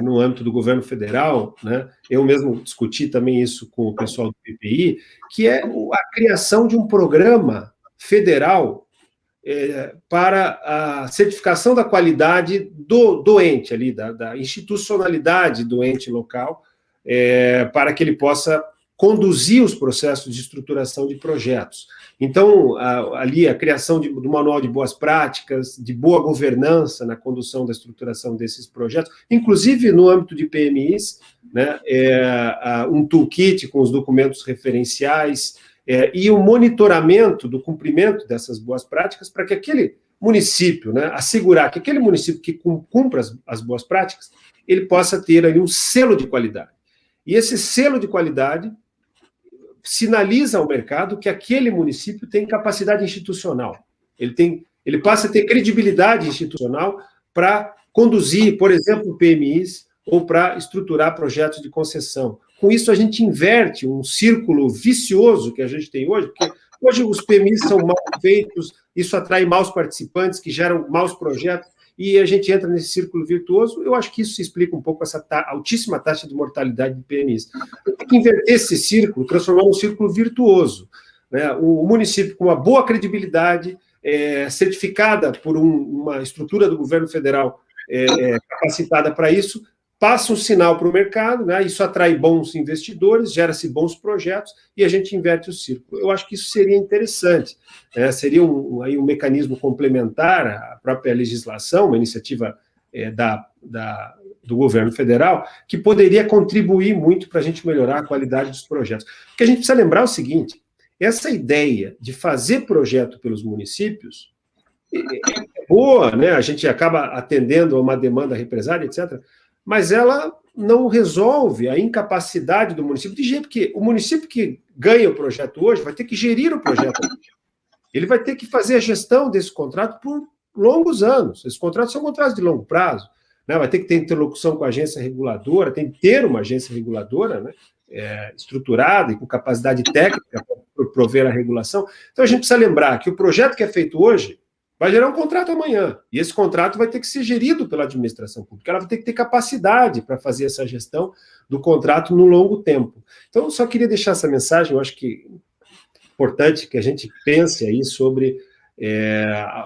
no âmbito do governo federal, né? Eu mesmo discuti também isso com o pessoal do PPI, que é a criação de um programa federal para a certificação da qualidade do ente ali, da institucionalidade do ente local, para que ele possa conduzir os processos de estruturação de projetos. Então, ali a criação do manual de boas práticas, de boa governança na condução da estruturação desses projetos, inclusive no âmbito de PMIs, né, um toolkit com os documentos referenciais, e o monitoramento do cumprimento dessas boas práticas para que aquele município, né, assegurar que aquele município que cumpra as boas práticas, ele possa ter ali um selo de qualidade. E esse selo de qualidade sinaliza ao mercado que aquele município tem capacidade institucional. Ele passa a ter credibilidade institucional para conduzir, por exemplo, PMIs ou para estruturar projetos de concessão. Com isso, a gente inverte um círculo vicioso que a gente tem hoje, porque hoje os PMIs são mal feitos, isso atrai maus participantes que geram maus projetos, e a gente entra nesse círculo virtuoso. Eu acho que isso explica um pouco essa altíssima taxa de mortalidade de PMIs. Tem que inverter esse círculo, transformar um círculo virtuoso, né? O município com uma boa credibilidade, certificada por uma estrutura do governo federal capacitada para isso, passa um sinal para o mercado, né? Isso atrai bons investidores, gera-se bons projetos e a gente inverte o círculo. Eu acho que isso seria interessante, né? Seria aí um mecanismo complementar à própria legislação, uma iniciativa do governo federal, que poderia contribuir muito para a gente melhorar a qualidade dos projetos. Porque a gente precisa lembrar o seguinte, essa ideia de fazer projeto pelos municípios é boa, né? A gente acaba atendendo a uma demanda represária, etc., mas ela não resolve a incapacidade do município, de jeito que o município que ganha o projeto hoje vai ter que gerir o projeto. Ele vai ter que fazer a gestão desse contrato por longos anos. Esses contratos são contratos de longo prazo, né? Vai ter que ter interlocução com a agência reguladora, tem que ter uma agência reguladora, né? Estruturada e com capacidade técnica para prover a regulação. Então, a gente precisa lembrar que o projeto que é feito hoje vai gerar um contrato amanhã, e esse contrato vai ter que ser gerido pela administração pública, ela vai ter que ter capacidade para fazer essa gestão do contrato no longo tempo. Então, eu só queria deixar essa mensagem, eu acho que é importante que a gente pense aí sobre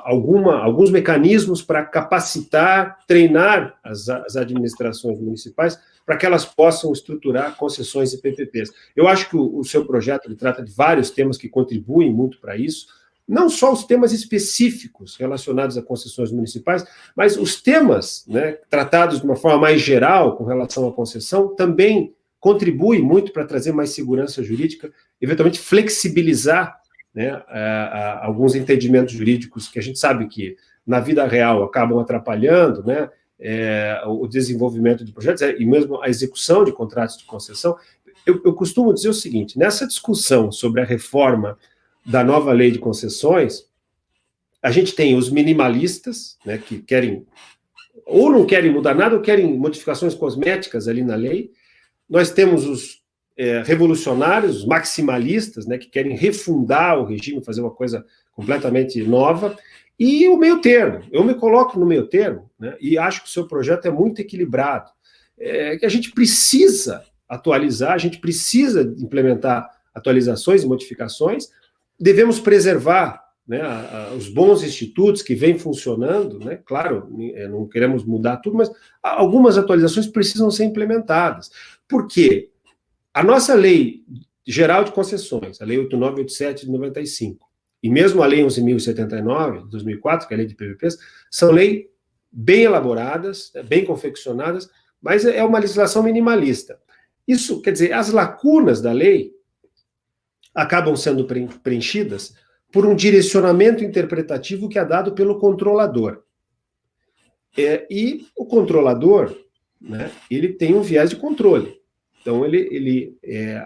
alguns mecanismos para capacitar, treinar as administrações municipais para que elas possam estruturar concessões e PPPs. Eu acho que o seu projeto ele trata de vários temas que contribuem muito para isso, não só os temas específicos relacionados a concessões municipais, mas os temas, né, tratados de uma forma mais geral com relação à concessão também contribuem muito para trazer mais segurança jurídica, eventualmente flexibilizar, né, alguns entendimentos jurídicos que a gente sabe que na vida real acabam atrapalhando, né, o desenvolvimento de projetos e mesmo a execução de contratos de concessão. Eu costumo dizer o seguinte, nessa discussão sobre a reforma da nova lei de concessões, a gente tem os minimalistas, né, que querem, ou não querem mudar nada, ou querem modificações cosméticas ali na lei. Nós temos os revolucionários, os maximalistas, né, que querem refundar o regime, fazer uma coisa completamente nova, e o meio termo. Eu me coloco no meio termo, né, e acho que o seu projeto é muito equilibrado, que a gente precisa atualizar, a gente precisa implementar atualizações e modificações, devemos preservar, né, os bons institutos que vêm funcionando, né, claro, não queremos mudar tudo, mas algumas atualizações precisam ser implementadas. Por quê? A nossa lei geral de concessões, a lei 8987 de 95, e mesmo a lei 11.079 de 2004, que é a lei de PPPs, são leis bem elaboradas, bem confeccionadas, mas é uma legislação minimalista. Isso, quer dizer, as lacunas da lei acabam sendo preenchidas por um direcionamento interpretativo que é dado pelo controlador. E o controlador, né, ele tem um viés de controle. Então, ele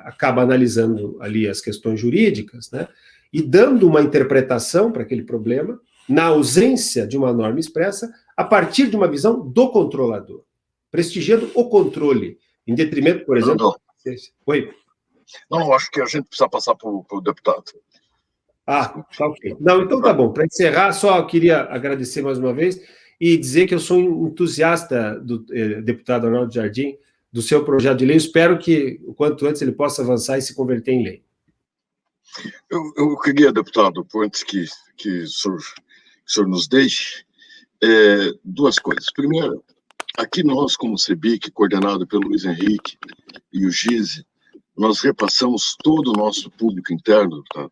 acaba analisando ali as questões jurídicas, né, e dando uma interpretação para aquele problema, na ausência de uma norma expressa, a partir de uma visão do controlador, prestigiando o controle, em detrimento, por exemplo... Oi? Não, acho que a gente precisa passar para o deputado. Ah, tá ok. Não, então tá bom. Para encerrar, só queria agradecer mais uma vez e dizer que eu sou um entusiasta do deputado Arnaldo Jardim, do seu projeto de lei. Eu espero que, o quanto antes, ele possa avançar e se converter em lei. Eu queria, deputado, antes que o senhor nos deixe, duas coisas. Primeiro, aqui nós, como CEBIC, coordenado pelo Luiz Henrique e o GISE, nós repassamos todo o nosso público interno, tá,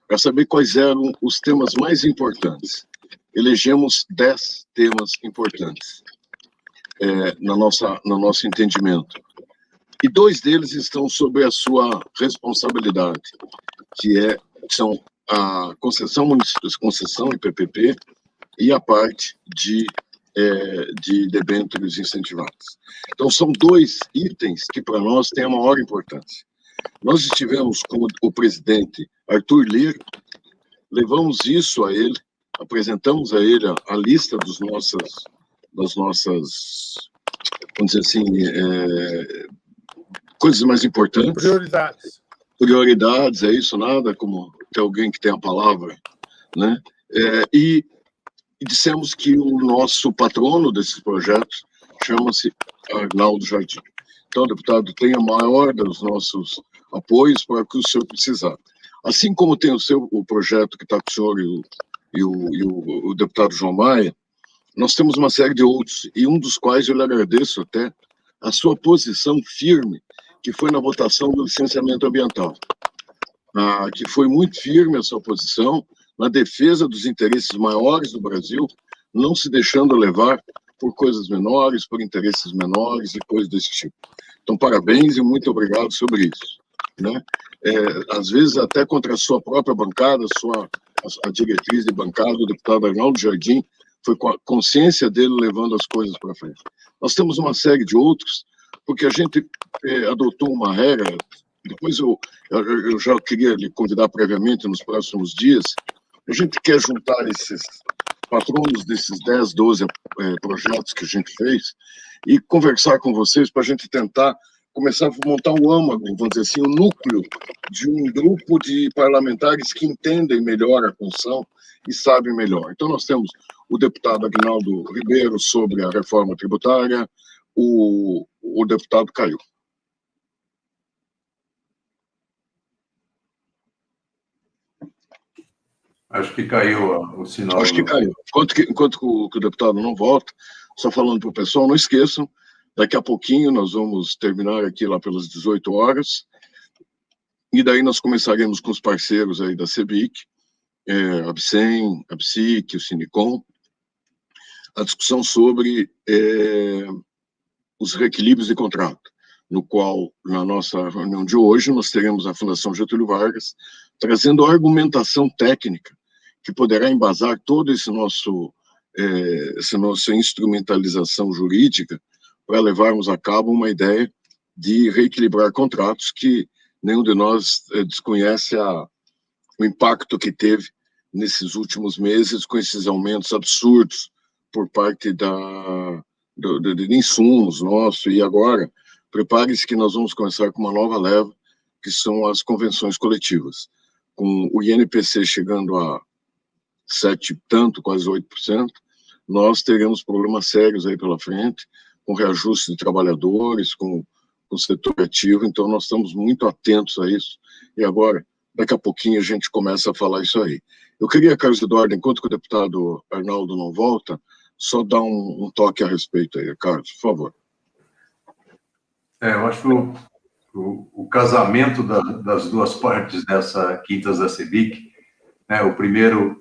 para saber quais eram os temas mais importantes. Elegemos 10 temas importantes no nosso entendimento. E 2 deles estão sob a sua responsabilidade, que são a concessão e PPP e a parte de debêntures incentivadas. Então, são 2 itens que, para nós, têm a maior importância. Nós estivemos com o presidente Arthur Lira, levamos isso a ele, apresentamos a ele a lista das nossas, vamos dizer assim, coisas mais importantes. Prioridades, é isso, nada como ter alguém que tem a palavra, né? E dissemos que o nosso patrono desses projetos chama-se Arnaldo Jardim. Então, deputado, tenha maior dos nossos apoios para o que o senhor precisar. Assim como tem o projeto que está com o senhor e o deputado João Maia, nós temos uma série de outros, e um dos quais eu lhe agradeço até a sua posição firme, que foi na votação do licenciamento ambiental, que foi muito firme a sua posição na defesa dos interesses maiores do Brasil, não se deixando levar por coisas menores, por interesses menores e coisas desse tipo. Então, parabéns e muito obrigado sobre isso, né? Às vezes, até contra a sua própria bancada, a diretriz de bancada, o deputado Arnaldo Jardim, foi com a consciência dele levando as coisas para frente. Nós temos uma série de outros, porque a gente adotou uma regra, depois eu já queria lhe convidar previamente nos próximos dias, a gente quer juntar esses patronos desses 10, 12 projetos que a gente fez e conversar com vocês para a gente tentar começar a montar um âmago, vamos dizer assim, um núcleo de um grupo de parlamentares que entendem melhor a função e sabem melhor. Então, nós temos o deputado Aguinaldo Ribeiro sobre a reforma tributária, o deputado Caio. Acho que caiu o sinal. Acho que caiu. Enquanto que o deputado não volta, só falando para o pessoal, não esqueçam, daqui a pouquinho nós vamos terminar aqui lá pelas 18 horas, e daí nós começaremos com os parceiros aí da CEBIC, a ABSEM, a ABSIC, o Sinicom, a discussão sobre os reequilíbrios de contrato, no qual, na nossa reunião de hoje, nós teremos a Fundação Getúlio Vargas trazendo argumentação técnica que poderá embasar todo essa nossa instrumentalização jurídica para levarmos a cabo uma ideia de reequilibrar contratos que nenhum de nós desconhece o impacto que teve nesses últimos meses com esses aumentos absurdos por parte de insumos nossos. E agora, prepare-se que nós vamos começar com uma nova leva, que são as convenções coletivas. Com o INPC chegando a 7 tanto, quase 8%, nós teremos problemas sérios aí pela frente, com reajuste de trabalhadores, com o setor ativo, então nós estamos muito atentos a isso, e agora, daqui a pouquinho, a gente começa a falar isso aí. Eu queria, Carlos Eduardo, enquanto que o deputado Arnaldo não volta, só dar um toque a respeito aí, Carlos, por favor. Eu acho que o casamento das duas partes dessa Quintas da CEBIC, né, o primeiro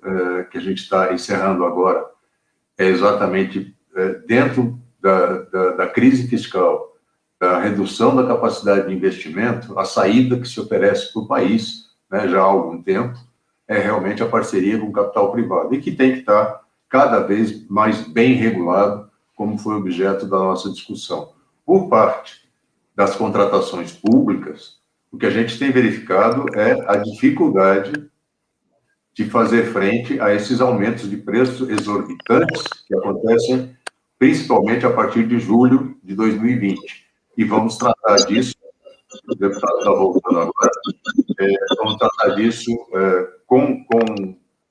que a gente está encerrando agora é exatamente dentro da crise fiscal, da redução da capacidade de investimento, a saída que se oferece para o país, né, já há algum tempo, é realmente a parceria com o capital privado, e que tem que estar cada vez mais bem regulado, como foi objeto da nossa discussão. Por parte das contratações públicas, o que a gente tem verificado é a dificuldade de fazer frente a esses aumentos de preços exorbitantes que acontecem principalmente a partir de julho de 2020. E vamos tratar disso, o deputado está voltando agora, vamos tratar disso com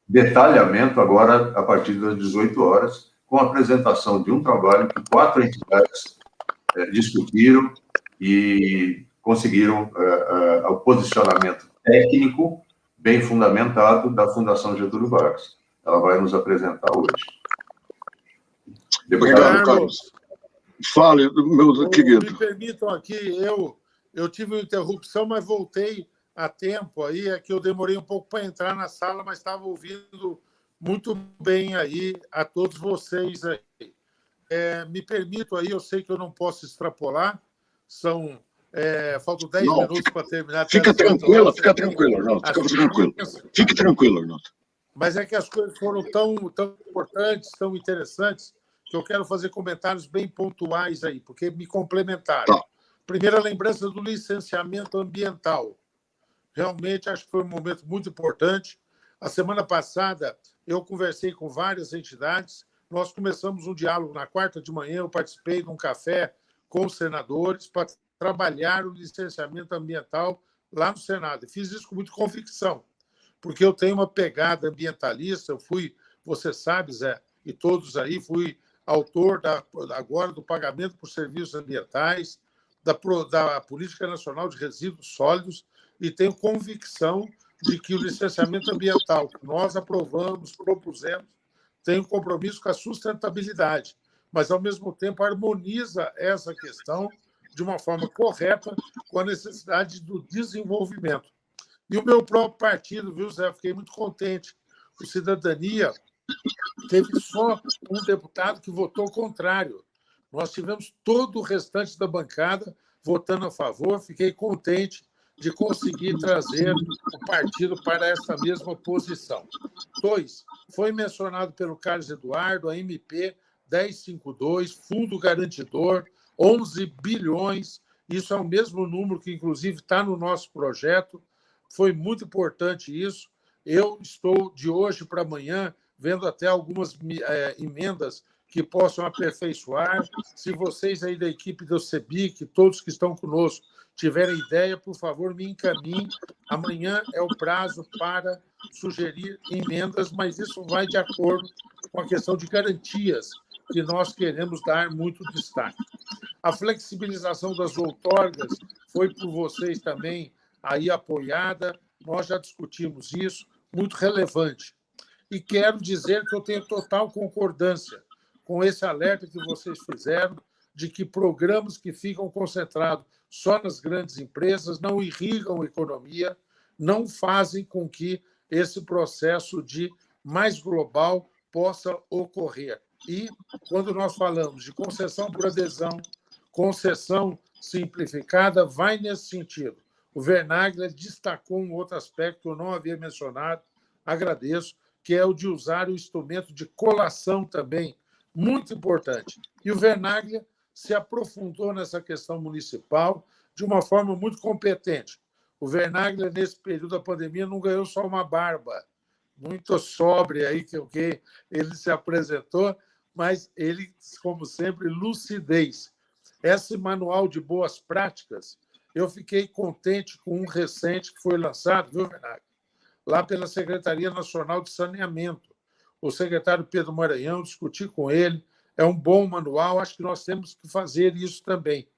detalhamento agora a partir das 18 horas, com a apresentação de um trabalho que 4 entidades discutiram e conseguiram o posicionamento técnico bem fundamentado da Fundação Getúlio Vargas. Ela vai nos apresentar hoje. Obrigado, Carlos. Fale, meu querido. Me permitam aqui, eu tive uma interrupção, mas voltei a tempo aí, é que eu demorei um pouco para entrar na sala, mas estava ouvindo muito bem aí a todos vocês aí. Me permito aí, eu sei que eu não posso extrapolar, faltam 10 minutos para terminar. Fica tranquilo, Arnaldo. Fique tranquilo, Arnaldo. Mas é que as coisas foram tão importantes, tão interessantes, que eu quero fazer comentários bem pontuais aí, porque me complementaram. Tá. Primeira lembrança do licenciamento ambiental. Realmente, acho que foi um momento muito importante. A semana passada, eu conversei com várias entidades, nós começamos um diálogo na quarta de manhã, eu participei de um café com os senadores para trabalhar o licenciamento ambiental lá no Senado. E fiz isso com muita convicção, porque eu tenho uma pegada ambientalista, você sabe, Zé, e todos aí, fui autor agora do pagamento por serviços ambientais, da Política Nacional de Resíduos Sólidos, e tenho convicção de que o licenciamento ambiental que nós aprovamos, propusemos, tem um compromisso com a sustentabilidade, mas, ao mesmo tempo, harmoniza essa questão de uma forma correta com a necessidade do desenvolvimento. E o meu próprio partido, viu, Zé? Fiquei muito contente. O Cidadania teve só um deputado que votou contrário. Nós tivemos todo o restante da bancada votando a favor. Fiquei contente de conseguir trazer o partido para essa mesma posição. 2, foi mencionado pelo Carlos Eduardo, a MP 1052, Fundo Garantidor, 11 bilhões. Isso é o mesmo número que, inclusive, está no nosso projeto. Foi muito importante isso. Eu estou, de hoje para amanhã, vendo até algumas emendas que possam aperfeiçoar. Se vocês aí da equipe do CEBIC, todos que estão conosco, tiverem ideia, por favor, me encaminhem. Amanhã é o prazo para sugerir emendas, mas isso vai de acordo com a questão de garantias, que nós queremos dar muito destaque. A flexibilização das outorgas foi por vocês também aí apoiada, nós já discutimos isso, muito relevante. E quero dizer que eu tenho total concordância com esse alerta que vocês fizeram de que programas que ficam concentrados só nas grandes empresas não irrigam a economia, não fazem com que esse processo de mais global possa ocorrer. E, quando nós falamos de concessão por adesão, concessão simplificada, vai nesse sentido. O Vernagler destacou um outro aspecto que eu não havia mencionado, agradeço, que é o de usar o instrumento de colação também, muito importante. E o Vernagler se aprofundou nessa questão municipal de uma forma muito competente. O Vernagler, nesse período da pandemia, não ganhou só uma barba, muito sóbria aí que ele se apresentou, mas ele, como sempre, lucidez. Esse manual de boas práticas, eu fiquei contente com um recente que foi lançado, viu, Vernagler? Lá pela Secretaria Nacional de Saneamento. O secretário Pedro Maranhão, discuti com ele, é um bom manual, acho que nós temos que fazer isso também.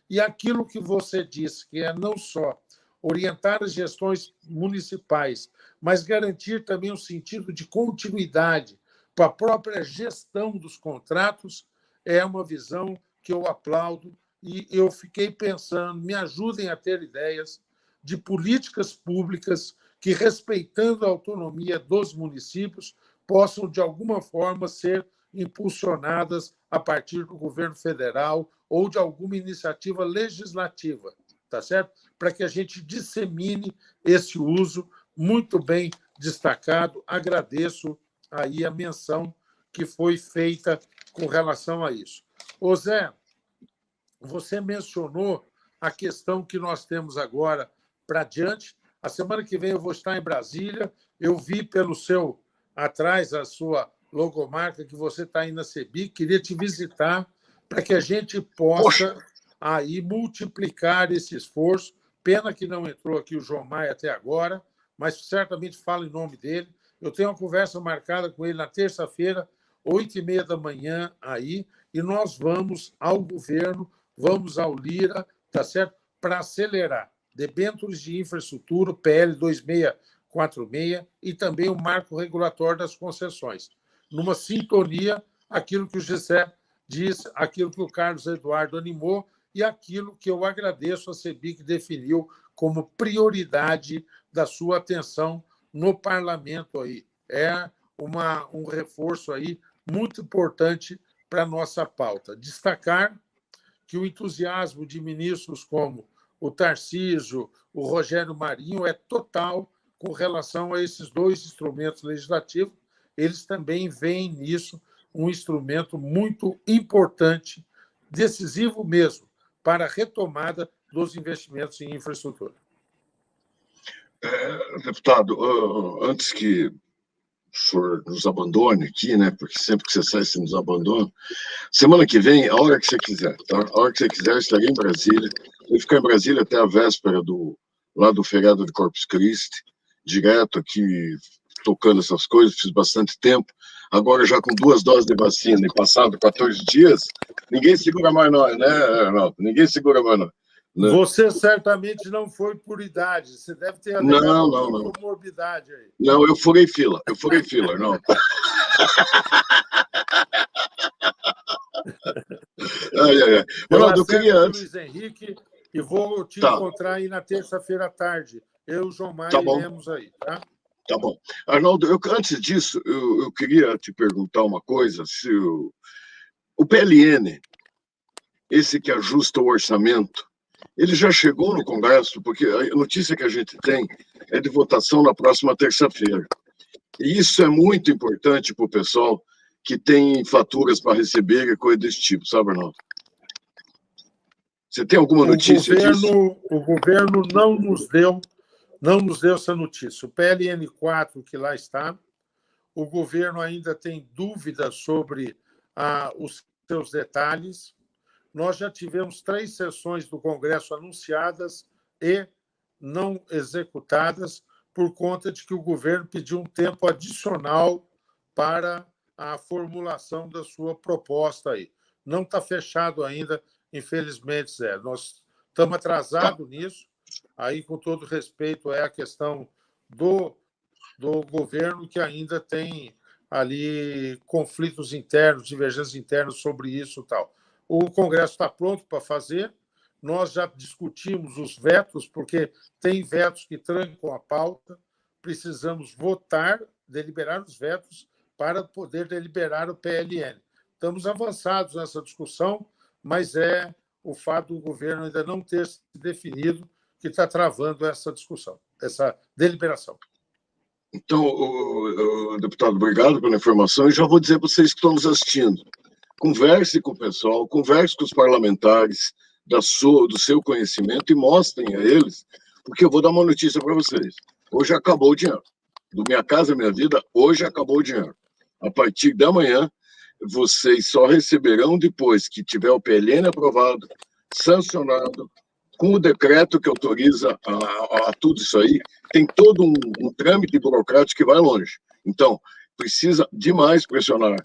E aquilo que você disse, que é não só orientar as gestões municipais, mas garantir também um sentido de continuidade para a própria gestão dos contratos, é uma visão que eu aplaudo e eu fiquei pensando, me ajudem a ter ideias de políticas públicas que, respeitando a autonomia dos municípios, possam, de alguma forma, ser impulsionadas a partir do governo federal ou de alguma iniciativa legislativa, tá certo? Para que a gente dissemine esse uso muito bem destacado. Agradeço aí a menção que foi feita com relação a isso. Ô Zé, você mencionou a questão que nós temos agora para diante. A semana que vem eu vou estar em Brasília. Eu vi pelo seu atrás a sua logomarca que você está aí na CEBIC. Queria te visitar para que a gente possa aí multiplicar esse esforço. Pena que não entrou aqui o João Maia até agora, mas certamente fala em nome dele. Eu tenho uma conversa marcada com ele na terça-feira, 8h30 da manhã aí, e nós vamos ao governo, vamos ao Lira, tá certo? Para acelerar debêntures de infraestrutura, PL 2646, e também o marco regulatório das concessões. Numa sintonia, aquilo que o Gessé disse, aquilo que o Carlos Eduardo animou e aquilo que eu agradeço a CEBIC definiu como prioridade da sua atenção no parlamento aí. É um reforço aí muito importante para a nossa pauta. Destacar que o entusiasmo de ministros como o Tarcísio, o Rogério Marinho é total com relação a esses dois instrumentos legislativos. Eles também veem nisso um instrumento muito importante, decisivo mesmo, para a retomada dos investimentos em infraestrutura. Deputado, antes que o senhor nos abandone aqui, né? Porque sempre que você sai, você nos abandona. Semana que vem, a hora que você quiser, tá? A hora que você quiser, eu estarei em Brasília. Eu vou ficar em Brasília até a véspera do feriado de Corpus Christi, direto aqui, tocando essas coisas, fiz bastante tempo. Agora, já com 2 doses de vacina e passado 14 dias, ninguém segura mais nós, né, Arnaldo? Ninguém segura mais nós. Né? Você certamente não foi por idade, você deve ter não. comorbidade aí. Não, eu furei fila, Arnaldo. Ronaldo, eu queria antes... Luiz Henrique, e vou te Tá. encontrar aí na terça-feira à tarde. Eu e o João Maia Tá bom. iremos aí, tá? Tá bom. Arnaldo, antes disso, eu queria te perguntar uma coisa. Se o PLN, esse que ajusta o orçamento, ele já chegou no Congresso, porque a notícia que a gente tem é de votação na próxima terça-feira. E isso é muito importante para o pessoal que tem faturas para receber e coisa desse tipo, sabe, Arnaldo? Você tem alguma notícia disso? O governo não nos deu essa notícia. O PLN 4, que lá está, o governo ainda tem dúvidas sobre os seus detalhes. Nós já tivemos 3 sessões do Congresso anunciadas e não executadas por conta de que o governo pediu um tempo adicional para a formulação da sua proposta aí. Não está fechado ainda, infelizmente, Zé. Nós estamos atrasados nisso. Aí, com todo respeito, é a questão do governo que ainda tem ali conflitos internos, divergências internas sobre isso e tal. O Congresso está pronto para fazer. Nós já discutimos os vetos, porque tem vetos que trancam a pauta. Precisamos votar, deliberar os vetos para poder deliberar o PLN. Estamos avançados nessa discussão, mas é o fato do governo ainda não ter se definido que está travando essa discussão, essa deliberação. Então, deputado, obrigado pela informação. E já vou dizer para vocês que estão nos assistindo. Converse com o pessoal, converse com os parlamentares do seu conhecimento e mostrem a eles, porque eu vou dar uma notícia para vocês. Hoje acabou o dinheiro. Do Minha Casa Minha Vida, hoje acabou o dinheiro. A partir da manhã, vocês só receberão depois que tiver o PLN aprovado, sancionado, com o decreto que autoriza a tudo isso aí. Tem todo um trâmite burocrático que vai longe. Então, precisa demais pressionar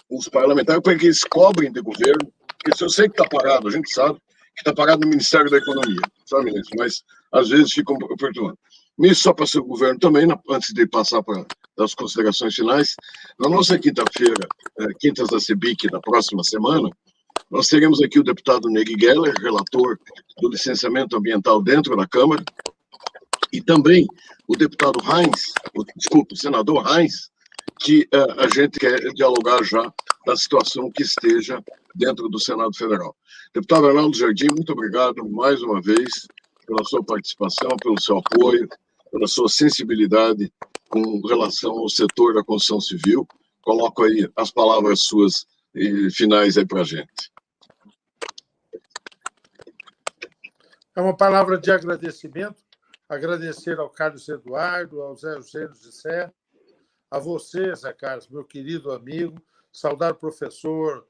os parlamentares para que eles cobrem de governo, porque eu sei que está parado, a gente sabe que está parado no Ministério da Economia, sabe, ministro? Mas às vezes ficam perturbando. Isso só para ser o governo também, antes de passar para as considerações finais. Na nossa quinta-feira, Quintas da CEBIC, da próxima semana, nós teremos aqui o deputado Neri Geller, relator do licenciamento ambiental dentro da Câmara, e também o deputado o senador Heinz, que a gente quer dialogar já da situação que esteja dentro do Senado Federal. Deputado Arnaldo Jardim, muito obrigado mais uma vez pela sua participação, pelo seu apoio, pela sua sensibilidade com relação ao setor da construção civil. Coloco aí as palavras suas finais aí para a gente. É uma palavra de agradecimento, agradecer ao Carlos Eduardo, ao Zé Eugênio de Sé, a você, Zé Carlos, meu querido amigo, saudar o professor,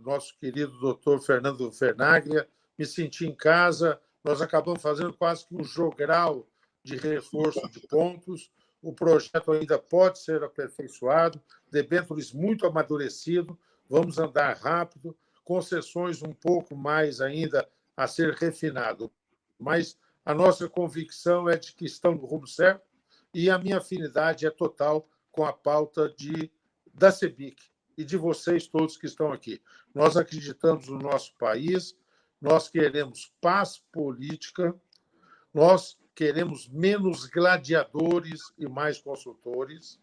nosso querido doutor Fernando Vernaglia, me senti em casa, nós acabamos fazendo quase que um jogral de reforço de pontos, o projeto ainda pode ser aperfeiçoado, debêntures muito amadurecido, vamos andar rápido, concessões um pouco mais ainda a ser refinado, mas a nossa convicção é de que estão no rumo certo e a minha afinidade é total com a pauta da CEBIC e de vocês todos que estão aqui. Nós acreditamos no nosso país, nós queremos paz política, nós queremos menos gladiadores e mais consultores,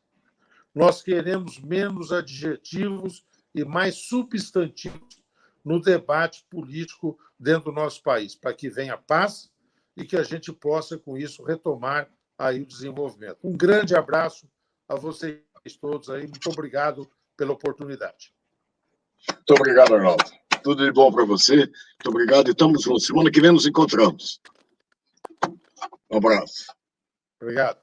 nós queremos menos adjetivos e mais substantivos no debate político dentro do nosso país, para que venha paz e que a gente possa, com isso, retomar aí o desenvolvimento. Um grande abraço a vocês todos aí. Muito obrigado pela oportunidade. Muito obrigado, Arnaldo. Tudo de bom para você. Muito obrigado e estamos juntos. Semana que vem nos encontramos. Um abraço. Obrigado.